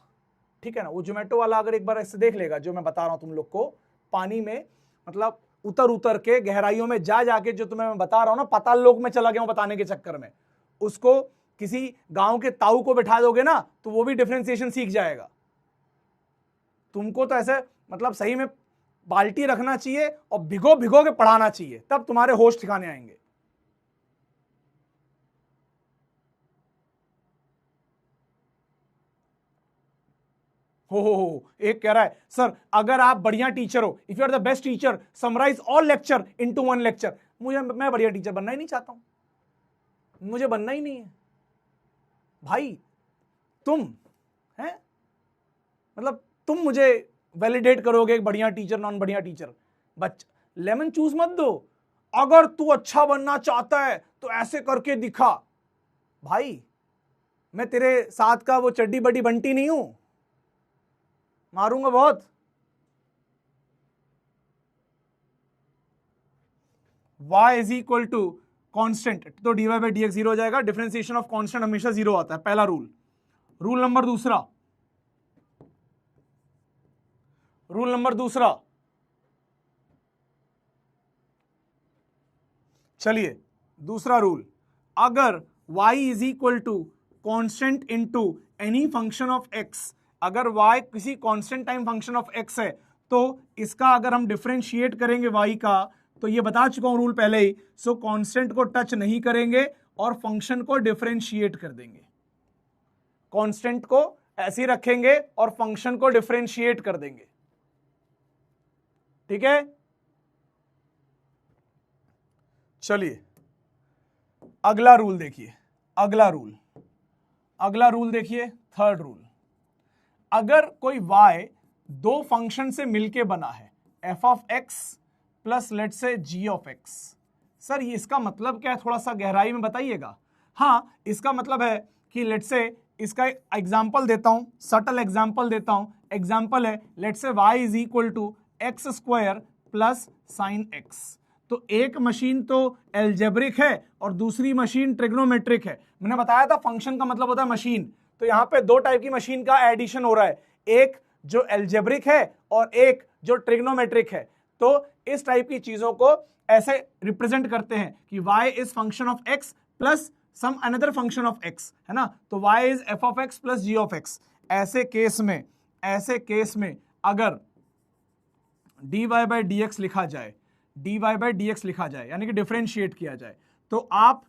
ठीक है ना। वो जोमेटो वाला अगर एक बार ऐसे देख लेगा, जो मैं बता रहा हूं तुम लोग को, पानी में मतलब उतर के गहराइयों में जाके, जो तुम्हें मैं बता रहा हूं ना, पाताल लोक में चला गया हूं बताने के चक्कर में, उसको किसी गांव के ताऊ को बैठा दोगे ना तो वो भी डिफरेंशिएशन सीख जाएगा। तुमको तो ऐसे मतलब सही में बाल्टी रखना चाहिए और भिगो के पढ़ाना चाहिए, तब तुम्हारे होश ठिकाने आएंगे। हो, एक कह रहा है सर अगर आप बढ़िया टीचर हो, if you are the best teacher, summarise all lecture into one lecture. मैं बढ़िया टीचर बनना ही नहीं चाहता हूं, मुझे बनना ही नहीं है भाई। तुम हैं, मतलब तुम मुझे वैलिडेट करोगे एक बढ़िया टीचर नॉन बढ़िया टीचर। लेमन चूज मत दो। अगर तू अच्छा बनना चाहता है तो ऐसे करके दिखा। भाई मैं तेरे साथ का वो चड्डी बड्डी बंटी नहीं हूं, मारूंगा बहुत। y is equal to constant, तो dy by d x zero हो जाएगा। डिफरेंशिएशन ऑफ कॉन्स्टेंट हमेशा जीरो आता है, पहला रूल। रूल नंबर दूसरा, चलिए दूसरा रूल, अगर y is equal to constant into any function of x, अगर y किसी constant time function of x है तो इसका अगर हम डिफरेंशिएट करेंगे y का, तो ये बता चुका हूं रूल पहले ही। सो कांस्टेंट को टच नहीं करेंगे और फंक्शन को डिफरेंशिएट कर देंगे। कांस्टेंट को ऐसे ही रखेंगे और फंक्शन को डिफरेंशिएट कर देंगे, ठीक है। चलिए अगला रूल देखिए, अगला रूल देखिए, थर्ड रूल। अगर कोई y दो फंक्शन से मिलके बना है, f of x plus let say g of x, sir ये इसका मतलब क्या है, थोड़ा सा गहराई में बताइएगा। हाँ, इसका मतलब है कि लेट से इसका एग्जाम्पल देता हूं, सटल एग्जाम्पल देता हूं। एग्जाम्पल है let say y is equal to x square plus sine x। तो एक मशीन तो एल्जेब्रिक है और दूसरी मशीन ट्रिग्नोमेट्रिक है। मैंने बताया था फंक्शन का मतलब होता है मशीन, तो यहां पे दो टाइप की मशीन का एडिशन हो रहा है, एक जो एल्जेब्रिक है और एक जो ट्रिग्नोमेट्रिक है। तो इस टाइप की चीजों को ऐसे रिप्रेजेंट करते हैं कि y is function of x plus some another function of x, है ना। तो y is f of x plus g of x। ऐसे केस में अगर dy बाई dx लिखा जाए, यानी कि डिफरेंशिएट किया जाए, तो आप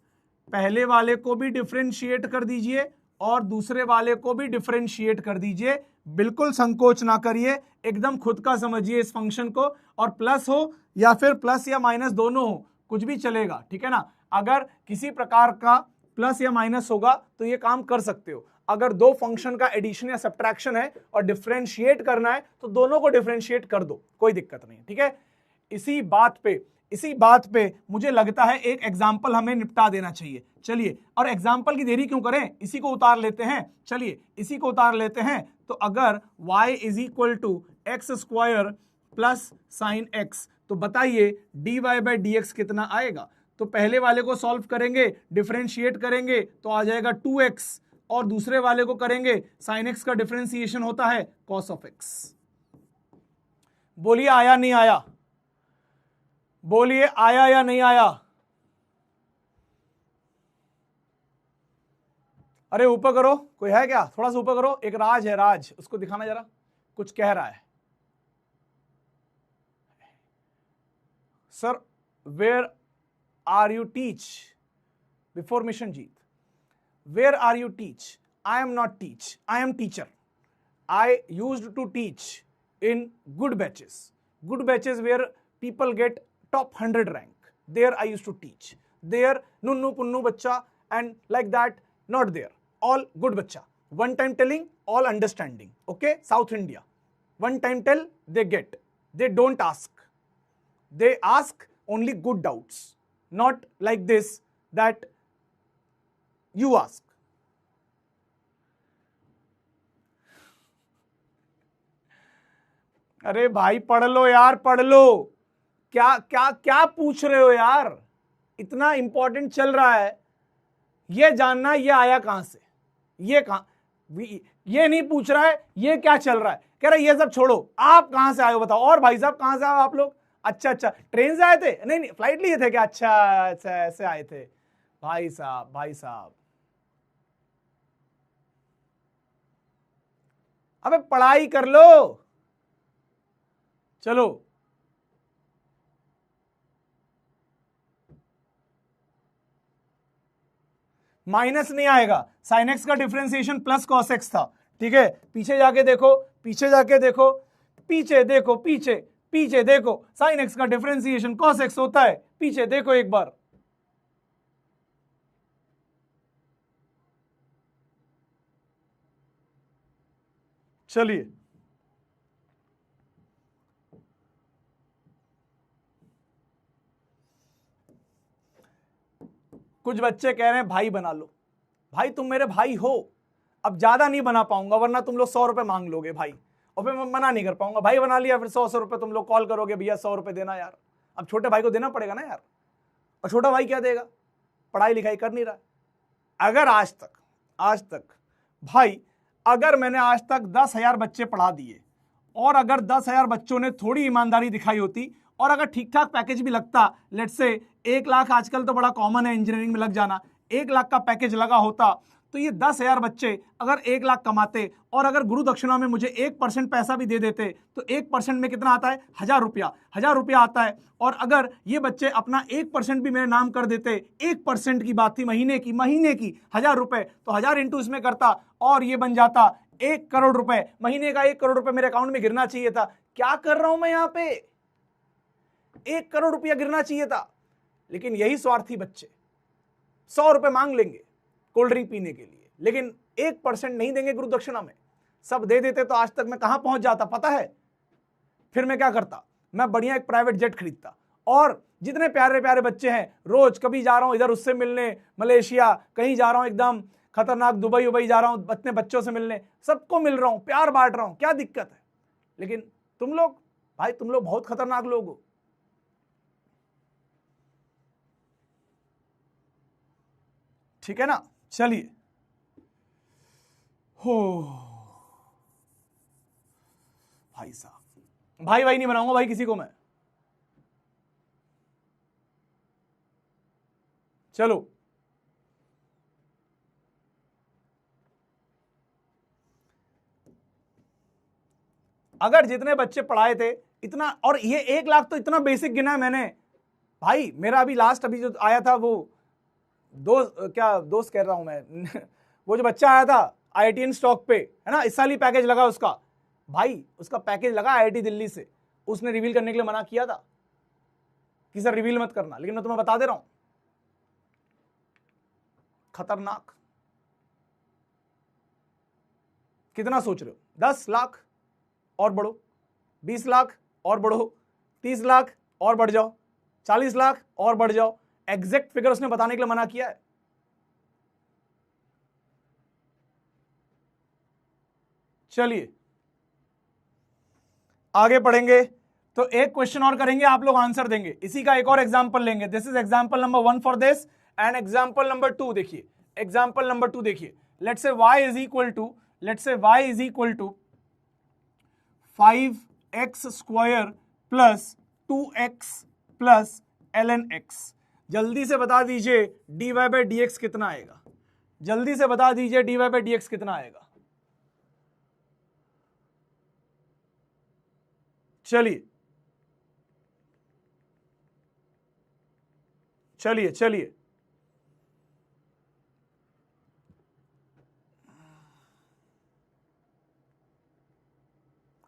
पहले वाले को भी डिफरेंशिएट कर दीजिए और दूसरे वाले को भी डिफरेंशिएट कर दीजिए। बिल्कुल संकोच ना करिए, एकदम खुद का समझिए इस फंक्शन को, और प्लस हो या फिर प्लस या माइनस दोनों हो, कुछ भी चलेगा, ठीक है ना। अगर किसी प्रकार का प्लस या माइनस होगा तो ये काम कर सकते हो। अगर दो फंक्शन का एडिशन या सब्ट्रैक्शन है और डिफरेंशिएट करना है तो दोनों को डिफरेंशिएट कर दो, कोई दिक्कत नहीं, ठीक है। इसी बात पे मुझे लगता है एक एग्जाम्पल हमें निपटा देना चाहिए। चलिए, और एग्जाम्पल की देरी क्यों करें, इसी को उतार लेते हैं। चलिए इसी को उतार लेते हैं। तो अगर y is equal to x square plus sine x, तो बताइए dy बाई डी एक्स कितना आएगा। तो पहले वाले को सॉल्व करेंगे, डिफरेंशिएट करेंगे तो आ जाएगा 2x, और दूसरे वाले को करेंगे, साइन x का डिफरेंशिएशन होता है cos ऑफ x। बोलिए आया नहीं आया, बोलिए आया या नहीं आया। अरे ऊपर करो, कोई है क्या, थोड़ा सा ऊपर करो। एक राज है, राज, उसको दिखाना जरा, कुछ कह रहा है। Sir where are you teach before mission जीत, where are you teach, I am not teach, I am teacher. I used to teach in good batches where people get top 100 rank. There I used to teach. There nunnu punnu bacha and like that, not there. All good bacha. One time telling, all understanding. Okay, South India. One time tell, they get. They don't ask. They ask only good doubts. Not like this that you ask. अरे भाई पढ़ लो यार, पढ़ लो। क्या क्या क्या पूछ रहे हो यार, इतना इंपॉर्टेंट चल रहा है। ये जानना ये आया कहां से, ये ये नहीं पूछ रहा है ये क्या चल रहा है, कह रहा है ये सब छोड़ो, आप कहां से आए हो बताओ। और भाई साहब कहां से आए आप लोग? अच्छा ट्रेन से आए थे? नहीं फ्लाइट लिए थे क्या? अच्छा ऐसे आए थे। भाई साहब अबे पढ़ाई कर लो। चलो माइनस नहीं आएगा, साइन एक्स का डिफरेंशिएशन प्लस कॉस एक्स था, ठीक है। पीछे जाके देखो, पीछे जाके देखो, पीछे देखो, पीछे पीछे देखो, साइन एक्स का डिफरेंशिएशन कॉस एक्स होता है, पीछे देखो एक बार। चलिए, कुछ बच्चे कह रहे हैं भाई बना लो। भाई तुम मेरे भाई हो, अब ज्यादा नहीं बना पाऊंगा वरना तुम लोग 100 रुपए मांग लोगे भाई, और फिर मैं मना नहीं कर पाऊंगा। भाई बना लिया, फिर 100 रुपए तुम लोग कॉल करोगे, भैया 100 रुपए देना यार। अब छोटे भाई को देना पड़ेगा ना यार, और छोटा भाई क्या देगा, पढ़ाई लिखाई कर नहीं रहा। अगर आज तक भाई, अगर मैंने आज तक 10,000 बच्चे पढ़ा दिए, और अगर 10,000 बच्चों ने थोड़ी ईमानदारी दिखाई होती, और अगर ठीक ठाक पैकेज भी लगता, लेट्स से 1 लाख आजकल तो बड़ा कॉमन है इंजीनियरिंग में लग जाना, 1 लाख का पैकेज लगा होता, तो ये 10,000 बच्चे अगर 1 लाख कमाते, और अगर गुरु दक्षिणा में मुझे 1% पैसा भी दे देते, तो 1% में कितना आता है, 1,000 रुपया, 1,000 रुपया आता है। और अगर ये बच्चे अपना 1% भी मेरे नाम कर देते, 1% की बात थी, महीने की 1,000 रुपए, तो 1,000 इंटू इसमें करता, और ये बन जाता 1 करोड़ रुपए। महीने का 1 करोड़ रुपए मेरे अकाउंट में गिरना चाहिए था। क्या कर रहा हूं मैं यहां पे, 1 करोड़ रुपया गिरना चाहिए था। लेकिन यही स्वार्थी बच्चे 100 रुपए मांग लेंगे कोल्ड ड्रिंक पीने के लिए, लेकिन 1% नहीं देंगे गुरु दक्षिणा में। सब दे देते तो आज तक मैं कहां पहुंच जाता पता है। फिर मैं क्या करता, मैं बढ़िया एक प्राइवेट जेट खरीदता, और जितने प्यारे प्यारे बच्चे हैं, रोज कभी जा रहा हूं इधर उससे मिलने, मलेशिया कहीं जा रहा हूं, एकदम खतरनाक दुबई उबई जा रहा हूं अपने बच्चों से मिलने, सबको मिल रहा हूं, प्यार बांट रहा हूं, क्या दिक्कत है। लेकिन तुम लोग भाई, तुम लोग बहुत खतरनाक लोग हो। ठीक है ना, चलिए। हो भाई साहब, भाई नहीं बनाऊंगा भाई किसी को मैं। चलो, अगर जितने बच्चे पढ़ाए थे इतना, और ये 1 लाख तो इतना बेसिक गिना है मैंने भाई। मेरा अभी लास्ट अभी जो आया था वो दोस्त कह रहा हूं मैं वो जो बच्चा आया था IITian स्टॉक पे, है ना, इस साल ही पैकेज लगा उसका। भाई उसका पैकेज लगा IIT दिल्ली से, उसने रिवील करने के लिए मना किया था कि सर रिवील मत करना, लेकिन मैं तुम्हें बता दे रहा हूं, खतरनाक। कितना सोच रहे हो, 10 लाख और बढ़ो, 20 लाख और बढ़ो, 30 लाख और बढ़ जाओ, 40 लाख और बढ़ जाओ। एग्जैक्ट फिगर उसने बताने के लिए मना किया है। चलिए आगे पढ़ेंगे, तो एक क्वेश्चन और करेंगे, आप लोग आंसर देंगे, इसी का एक और एग्जांपल लेंगे। This is example number 1 for this, and example number 2 देखिए, एग्जांपल नंबर 2 देखिए। Let's say y is equal to 5x square plus 2x plus ln x। जल्दी से बता दीजिए dy बाई dx कितना आएगा, जल्दी से बता दीजिए dy बाई dx कितना आएगा। चलिए चलिए चलिए,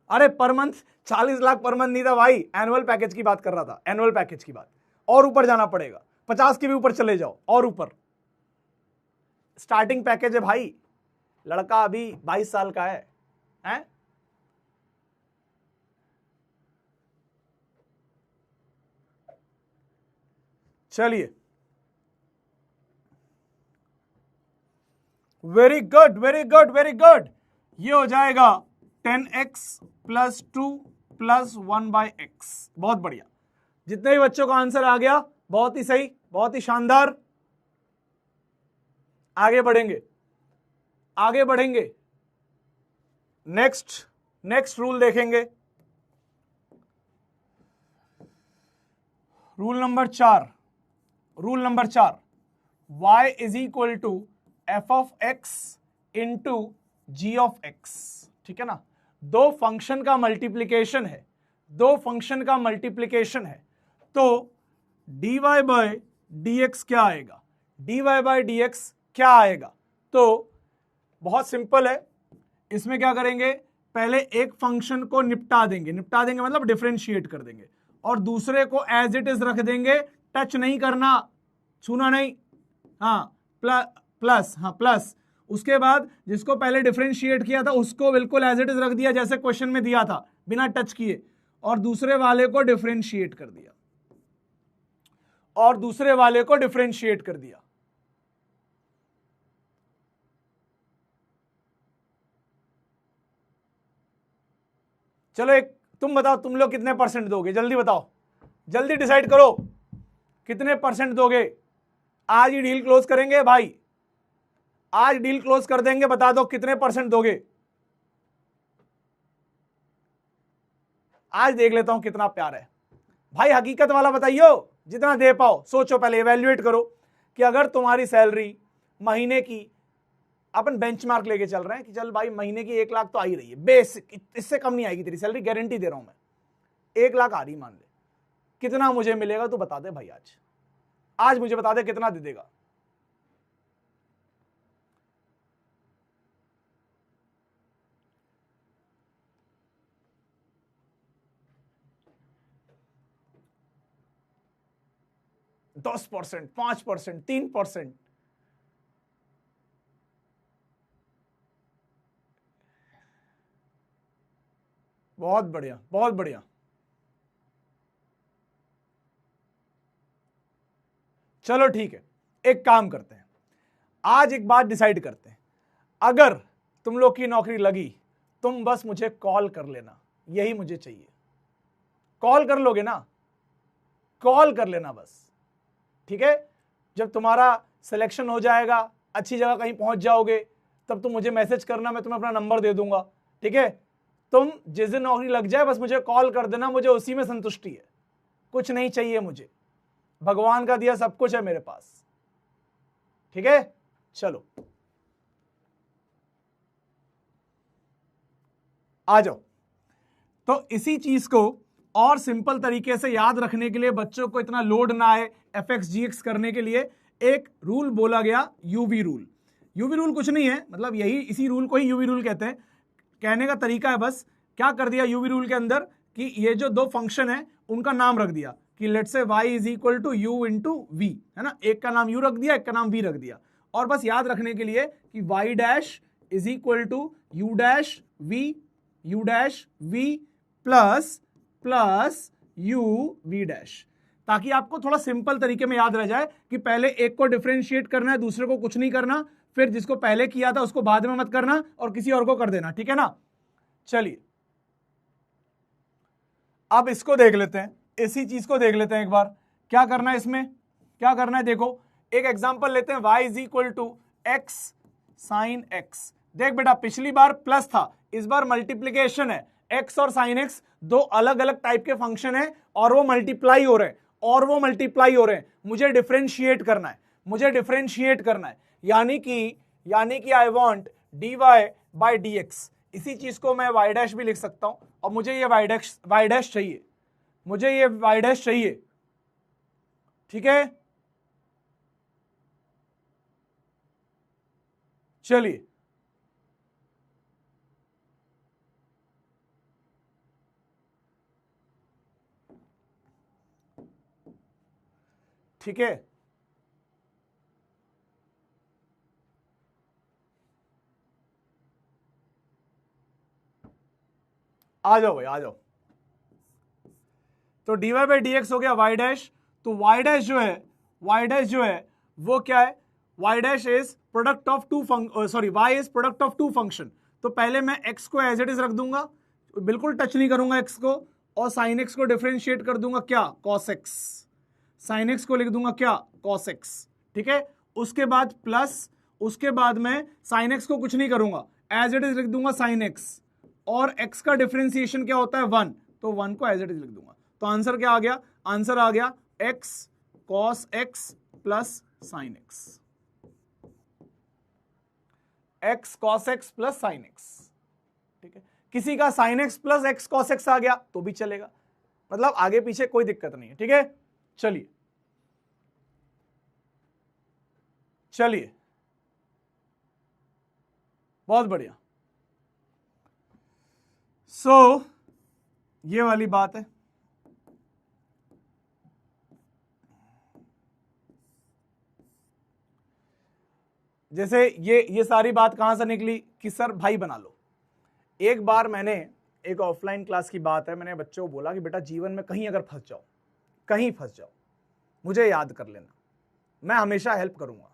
अरे per month 40 lakh per month नहीं था भाई, एनुअल पैकेज की बात कर रहा था, एनुअल पैकेज की बात। और ऊपर जाना पड़ेगा, 50 के भी ऊपर चले जाओ, और ऊपर। स्टार्टिंग पैकेज है भाई, लड़का अभी 22 साल का है, हैं? चलिए, very good very good very good. ये हो जाएगा 10x plus 2 plus 1 by x. बहुत बढ़िया, जितने भी बच्चों का आंसर आ गया, बहुत ही सही, बहुत ही शानदार। आगे बढ़ेंगे, आगे बढ़ेंगे, नेक्स्ट रूल देखेंगे। Rule number 4, y is equal to f of x into g of x. ठीक है ना, दो फंक्शन का मल्टीप्लीकेशन है, तो dy बाय dx क्या आएगा, तो बहुत सिंपल है। इसमें क्या करेंगे, पहले एक फंक्शन को निपटा देंगे मतलब डिफरेंशिएट कर देंगे, और दूसरे को एज इट इज रख देंगे, टच नहीं करना, छूना नहीं। हाँ प्लस, उसके बाद जिसको पहले डिफरेंशिएट किया था उसको बिल्कुल एज इट इज रख दिया जैसे क्वेश्चन में दिया था, बिना टच किए, और दूसरे वाले को डिफरेंशिएट कर दिया, चलो एक तुम बताओ, तुम लोग कितने परसेंट दोगे, जल्दी बताओ, जल्दी डिसाइड करो कितने परसेंट दोगे। आज ही डील क्लोज करेंगे भाई, आज डील क्लोज कर देंगे, बता दो कितने परसेंट दोगे। आज देख लेता हूं कितना प्यार है भाई, हकीकत वाला बताइयो, जितना दे पाओ। सोचो पहले, इवैल्यूएट करो कि अगर तुम्हारी सैलरी महीने की, अपन बेंचमार्क लेके चल रहे हैं कि चल भाई महीने की 1 लाख तो आ ही रही है, बेसिक, इससे कम नहीं आएगी तेरी सैलरी, गारंटी दे रहा हूं मैं, 1 लाख आ रही मान ले, कितना मुझे मिलेगा तू बता दे भाई, आज मुझे बता दे कितना दे देगा। दस 10%, 5%, 3%, बहुत बढ़िया, बहुत बढ़िया। चलो ठीक है, एक काम करते हैं, आज एक बात डिसाइड करते हैं, अगर तुम लोग की नौकरी लगी, तुम बस मुझे कॉल कर लेना, यही मुझे चाहिए। कॉल कर लोगे ना, कॉल कर लेना बस, ठीक है। जब तुम्हारा सिलेक्शन हो जाएगा, अच्छी जगह कहीं पहुंच जाओगे, तब तुम मुझे मैसेज करना, मैं तुम्हें अपना नंबर दे दूंगा, ठीक है। तुम जिस दिन नौकरी लग जाए बस मुझे कॉल कर देना, मुझे उसी में संतुष्टि है, कुछ नहीं चाहिए मुझे, भगवान का दिया सब कुछ है मेरे पास, ठीक है। चलो आ जाओ। तो इसी चीज को और सिंपल तरीके से याद रखने के लिए, बच्चों को इतना लोड ना आए fx gx करने के लिए, एक रूल बोला गया, यूवी रूल। यूवी रूल कुछ नहीं है, मतलब यही, इसी रूल को ही यूवी रूल कहते हैं। कहने का तरीका है बस, क्या कर दिया यूवी रूल के अंदर कि ये जो दो फंक्शन है उनका नाम रख दिया कि let's say y is equal to u into v, है ना, एक का नाम u रख दिया, एक का नाम v रख दिया, और बस याद रखने के लिए कि y dash is equal to u dash v plus plus u v dash, ताकि आपको थोड़ा सिंपल तरीके में याद रह जाए कि पहले एक को डिफरेंशिएट करना है, दूसरे को कुछ नहीं करना, फिर जिसको पहले किया था उसको बाद में मत करना और किसी और को कर देना, ठीक है ना। चलिए अब इसको देख लेते हैं, इसी चीज को देख लेते हैं एक बार, क्या करना है इसमें, क्या करना है। देखो एक एग्जांपल लेते हैं, y is equal to x sine x. देख बेटा, पिछली बार प्लस था, इस बार मल्टीप्लीकेशन है, x और साइन x दो अलग अलग टाइप के फंक्शन है और वो मल्टीप्लाई हो रहे हैं, मुझे डिफरेंशिएट करना है, यानी कि I want dy by dx। इसी चीज को मैं y डैश भी लिख सकता हूं, और मुझे ये y डैश चाहिए, ठीक है। चलिए ठीक है, आ जाओ भाई, आ जाओ। तो dy बाई डी एक्स हो गया y डैश, तो y डैश जो है वो क्या है, y dash is product of two y is product of two function. तो पहले मैं x को एज इट इज रख दूंगा, बिल्कुल टच नहीं करूंगा x को, और sin x को डिफरेंशिएट कर दूंगा क्या, cos x, sin x को लिख दूंगा क्या, cos x, ठीक है। उसके बाद प्लस, उसके बाद मैं sin x को कुछ नहीं करूंगा, एज इट इज लिख दूंगा sin x, और x का डिफरेंशिएशन क्या होता है 1, तो 1 को एज इट इज लिख दूंगा। तो आंसर क्या आ गया, आंसर आ गया x cos x plus sin x, x cos x plus sin x, ठीक है। किसी का sin x plus x cos x आ गया तो भी चलेगा, मतलब आगे पीछे कोई दिक्कत नहीं है, ठीक है। चलिए बहुत बढ़िया। सो ये वाली बात है। जैसे ये सारी बात कहां से निकली कि सर भाई बना लो। एक बार मैंने एक ऑफलाइन क्लास की बात है, मैंने बच्चों को बोला कि बेटा जीवन में कहीं अगर फंस जाओ, कहीं फंस जाओ, मुझे याद कर लेना, मैं हमेशा हेल्प करूंगा।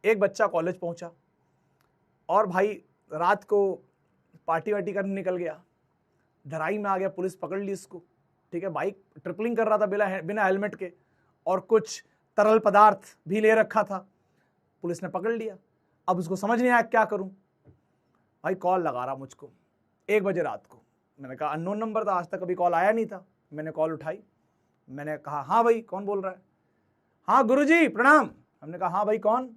एक बच्चा कॉलेज पहुंचा और भाई रात को पार्टी वार्टी करने निकल गया, धराई में आ गया, पुलिस पकड़ ली इसको। ठीक है, बाइक ट्रिपलिंग कर रहा था बिना हेलमेट के और कुछ तरल पदार्थ भी ले रखा था, पुलिस ने पकड़ लिया। अब उसको समझ नहीं आया क्या करूं। भाई कॉल लगा रहा मुझको 1 बजे रात को। मैंने कहा अननोन नंबर था, आज तक कभी कॉल आया नहीं था। मैंने कॉल उठाई, मैंने कहा हाँ भाई कौन बोल रहा है? हाँ गुरुजी प्रणाम। हमने कहा हाँ भाई कौन?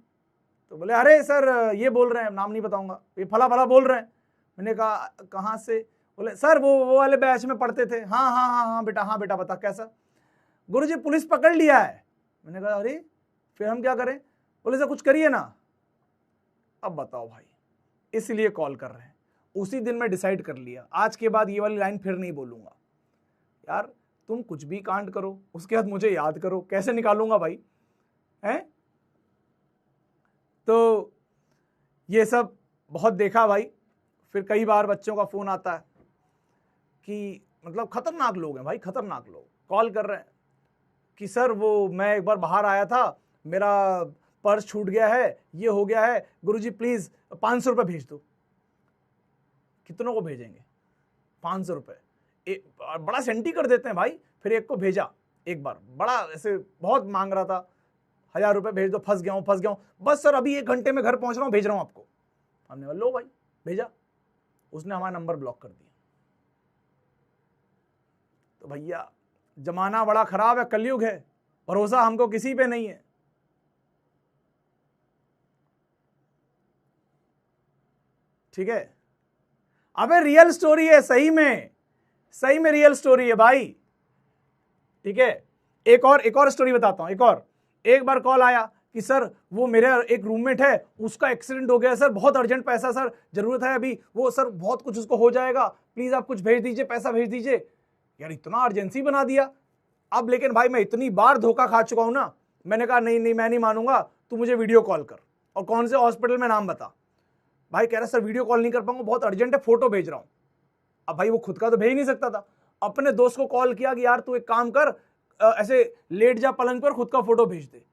तो बोले अरे सर ये बोल रहे हैं, नाम नहीं बताऊंगा, ये फला फला बोल रहे हैं। मैंने कहा कहाँ से? बोले सर वो वाले बैच में पढ़ते थे। हाँ हाँ हाँ हाँ बेटा, हाँ बेटा बता कैसा? गुरुजी पुलिस पकड़ लिया है। मैंने कहा अरे फिर हम क्या करें? बोले सर कुछ करिए ना। अब बताओ भाई, इसलिए कॉल कर रहे हैं। उसी दिन मैं डिसाइड कर लिया, आज के बाद ये वाली लाइन फिर नहीं बोलूंगा। यार तुम कुछ भी कांड करो, उसके बाद मुझे याद करो, कैसे निकालूंगा भाई? हैं? तो ये सब बहुत देखा भाई। फिर कई बार बच्चों का फोन आता है कि मतलब खतरनाक लोग हैं भाई, खतरनाक लोग कॉल कर रहे हैं कि सर वो मैं एक बार बाहर आया था, मेरा पर्स छूट गया है, ये हो गया है, गुरुजी प्लीज 500 रुपये भेज दो। कितनों को भेजेंगे 500 रुपये? बड़ा सेंटी कर देते हैं भाई। फिर एक को भेजा, एक बार बड़ा ऐसे बहुत मांग रहा था, 1000 रुपये भेज दो, फंस गया हूँ, बस सर अभी 1 घंटे में घर पहुंच रहा हूँ, भेज रहा हूँ आपको। हमने कहा लो भाई भेजा। उसने हमारा नंबर ब्लॉक कर दिया। तो भैया जमाना बड़ा खराब है, कलयुग है, भरोसा हमको किसी पे नहीं है। ठीक है, अबे रियल स्टोरी है, सही में रियल स्टोरी है भाई। ठीक है, एक और स्टोरी बताता हूं। एक बार कॉल आया कि सर वो मेरा एक रूममेट है, उसका एक्सीडेंट हो गया सर, बहुत अर्जेंट पैसा सर जरूरत है अभी, वो सर बहुत कुछ उसको हो जाएगा, प्लीज आप कुछ भेज दीजिए, पैसा भेज दीजिए। यार इतना अर्जेंसी बना दिया। अब लेकिन भाई मैं इतनी बार धोखा खा चुका हूं ना, मैंने कहा नहीं मैं नहीं मानूंगा, तू मुझे वीडियो कॉल कर और कौन से हॉस्पिटल में नाम बता। भाई कह रहा सर वीडियो कॉल नहीं कर पाऊंगा, बहुत अर्जेंट है, फोटो भेज रहा हूं। अब भाई वो खुद का तो भेज नहीं सकता था, अपने दोस्त को कॉल किया कि यार तू एक काम कर, ऐसे लेट जा पलंग पर, खुद का फोटो भेज दे।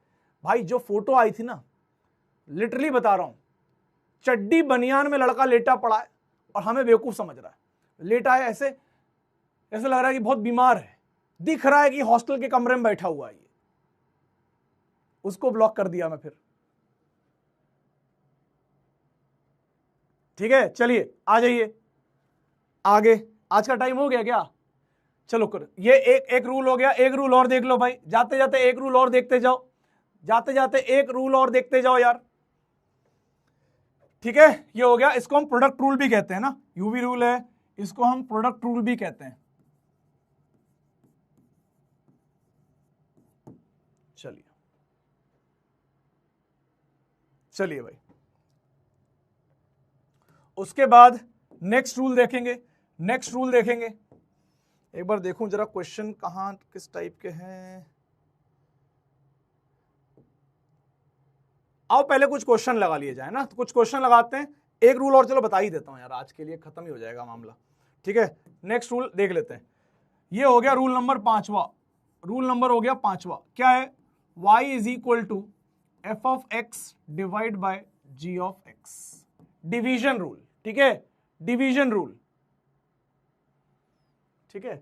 भाई जो फोटो आई थी ना, लिटरली बता रहा हूं, चड्डी बनियान में लड़का लेटा पड़ा है और हमें बेवकूफ समझ रहा है। लेटा है ऐसे लग रहा है कि बहुत बीमार है, दिख रहा है कि हॉस्टल के कमरे में बैठा हुआ है ये। उसको ब्लॉक कर दिया मैं फिर। ठीक है, चलिए आ जाइए आगे। आज का टाइम हो गया क्या? चलो कर, ये एक रूल हो गया। एक रूल और देख लो भाई, जाते जाते एक रूल और देखते जाओ, जाते जाते एक रूल और देखते जाओ यार। ठीक है, ये हो गया। इसको हम प्रोडक्ट रूल भी कहते हैं ना, यूवी रूल है, इसको हम प्रोडक्ट रूल भी कहते हैं। चलिए भाई, उसके बाद नेक्स्ट रूल देखेंगे। एक बार देखूं जरा क्वेश्चन कहां किस टाइप के हैं। आओ पहले कुछ क्वेश्चन लगा लिए जाए ना, तो कुछ क्वेश्चन लगाते हैं। एक रूल और चलो बता ही देता हूं यार, आज के लिए खत्म ही हो जाएगा मामला। ठीक है, नेक्स्ट रूल देख लेते हैं। ये हो गया रूल नंबर 5वां। रूल नंबर हो गया 5वां, क्या है? y is equal to f of x divide by g of x. Division rule. ठीक है, डिवीजन रूल। ठीक है,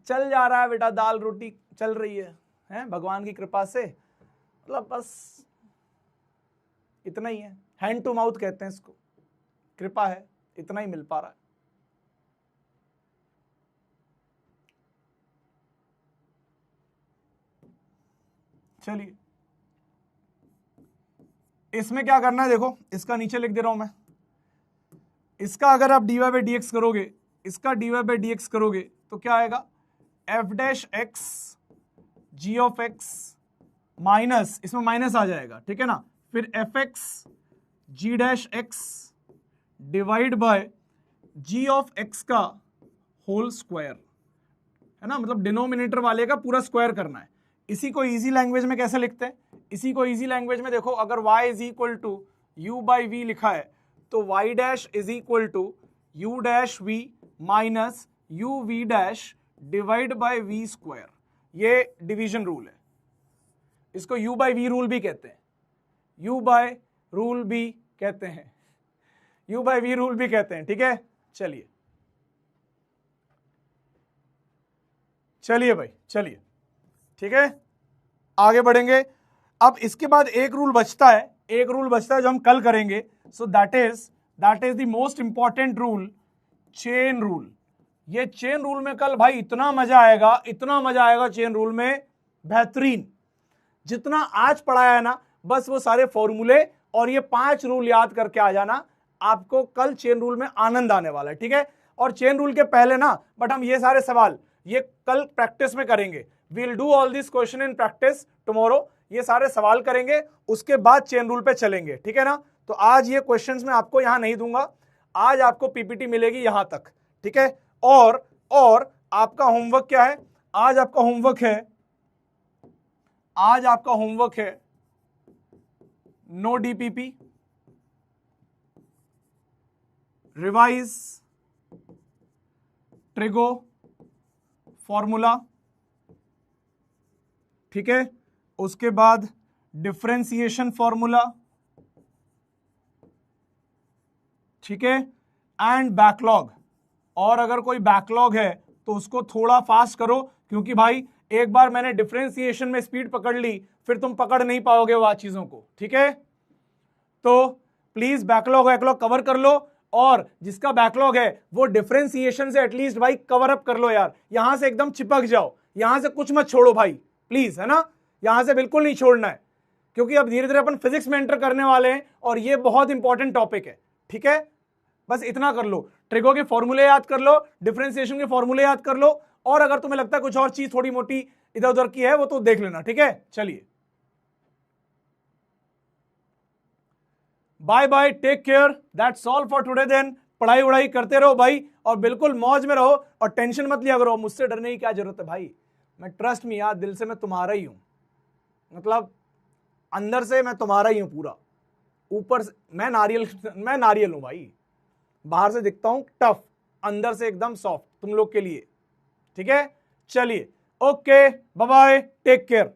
चल जा रहा है बेटा, दाल रोटी चल रही है भगवान की कृपा से, मतलब बस इतना ही है। हैंड टू माउथ कहते हैं इसको, कृपा है, इतना ही मिल पा रहा है। चलिए, इसमें क्या करना है देखो, इसका नीचे लिख दे रहा हूं मैं। इसका अगर आप dy बाई डी एक्स करोगे, इसका dy बाई डी एक्स करोगे तो क्या आएगा? F dash x g of x minus, इसमें माइनस आ जाएगा, ठीक है ना, फिर f x g dash x divide by g of x का होल स्क्वायर, है ना, मतलब डिनोमिनेटर वाले का पूरा स्क्वायर करना है। इसी को इजी लैंग्वेज में कैसे लिखते हैं? इसी को इजी लैंग्वेज में देखो, अगर y is equal to u by v लिखा है तो y dash is equal to u dash v minus u v dash divide by v square. ये डिवीजन रूल है, इसको u बाई वी रूल भी कहते हैं, u बाय रूल भी कहते हैं, u बाई वी रूल भी कहते हैं। ठीक है, चलिए चलिए भाई चलिए, ठीक है, आगे बढ़ेंगे। अब इसके बाद एक रूल बचता है, एक रूल बचता है जो हम कल करेंगे। सो that is the most important rule, chain rule. ये चेन रूल में कल भाई इतना मजा आएगा, इतना मजा आएगा चेन रूल में, बेहतरीन। जितना आज पढ़ाया है ना, बस वो सारे फॉर्मूले और ये 5 रूल याद करके आ जाना, आपको कल चेन रूल में आनंद आने वाला है। ठीक है, और चेन रूल के पहले ना, बट हम ये सारे सवाल ये कल प्रैक्टिस में करेंगे। We'll do all this question in practice tomorrow. ये सारे सवाल करेंगे, उसके बाद चेन रूल पे चलेंगे। ठीक है ना, तो आज ये क्वेश्चंस मैं आपको यहां नहीं दूंगा, आज आपको पीपीटी मिलेगी यहां तक। ठीक है, और आपका होमवर्क क्या है? आज आपका होमवर्क है no DPP, revise trigo formula, ठीक है, उसके बाद डिफरेंशिएशन फॉर्मूला, ठीक है, एंड बैकलॉग। और अगर कोई बैकलॉग है तो उसको थोड़ा फास्ट करो, क्योंकि भाई एक बार मैंने डिफरेंशिएशन में स्पीड पकड़ ली, फिर तुम पकड़ नहीं पाओगे वो चीजों को। ठीक है, तो प्लीज बैकलॉग कवर कर लो, और जिसका बैकलॉग है वो डिफरेंशिएशन से एटलीस्ट भाई कवर अप कर लो यार। यहां से एकदम चिपक जाओ, यहां से कुछ मत छोड़ो भाई, प्लीज, है ना, यहां से बिल्कुल नहीं छोड़ना है, क्योंकि अब धीरे धीरे अपन फिजिक्स में एंटर करने वाले हैं और ये बहुत इंपॉर्टेंट टॉपिक है। ठीक है, बस इतना कर लो, ट्रिगो के फॉर्मूले याद कर लो, डिफरेंशिएशन के फॉर्मूले याद कर लो, और अगर तुम्हें लगता है कुछ और चीज थोड़ी मोटी इधर उधर की है वो तो देख लेना। ठीक है, चलिए bye bye, take care, that's all for today then. पढ़ाई वढ़ाई करते रहो भाई, और बिल्कुल मौज में रहो, और टेंशन मत लिया करो। मुझसे डरने की क्या जरूरत है भाई, मैं ट्रस्ट में यार दिल से मैं तुम्हारा ही हूं, मतलब अंदर से मैं तुम्हारा ही हूं पूरा, ऊपर से मैं नारियल हूं भाई, बाहर से दिखता हूं टफ, अंदर से एकदम सॉफ्ट तुम लोग के लिए। ठीक है, चलिए, okay, bye bye, take care.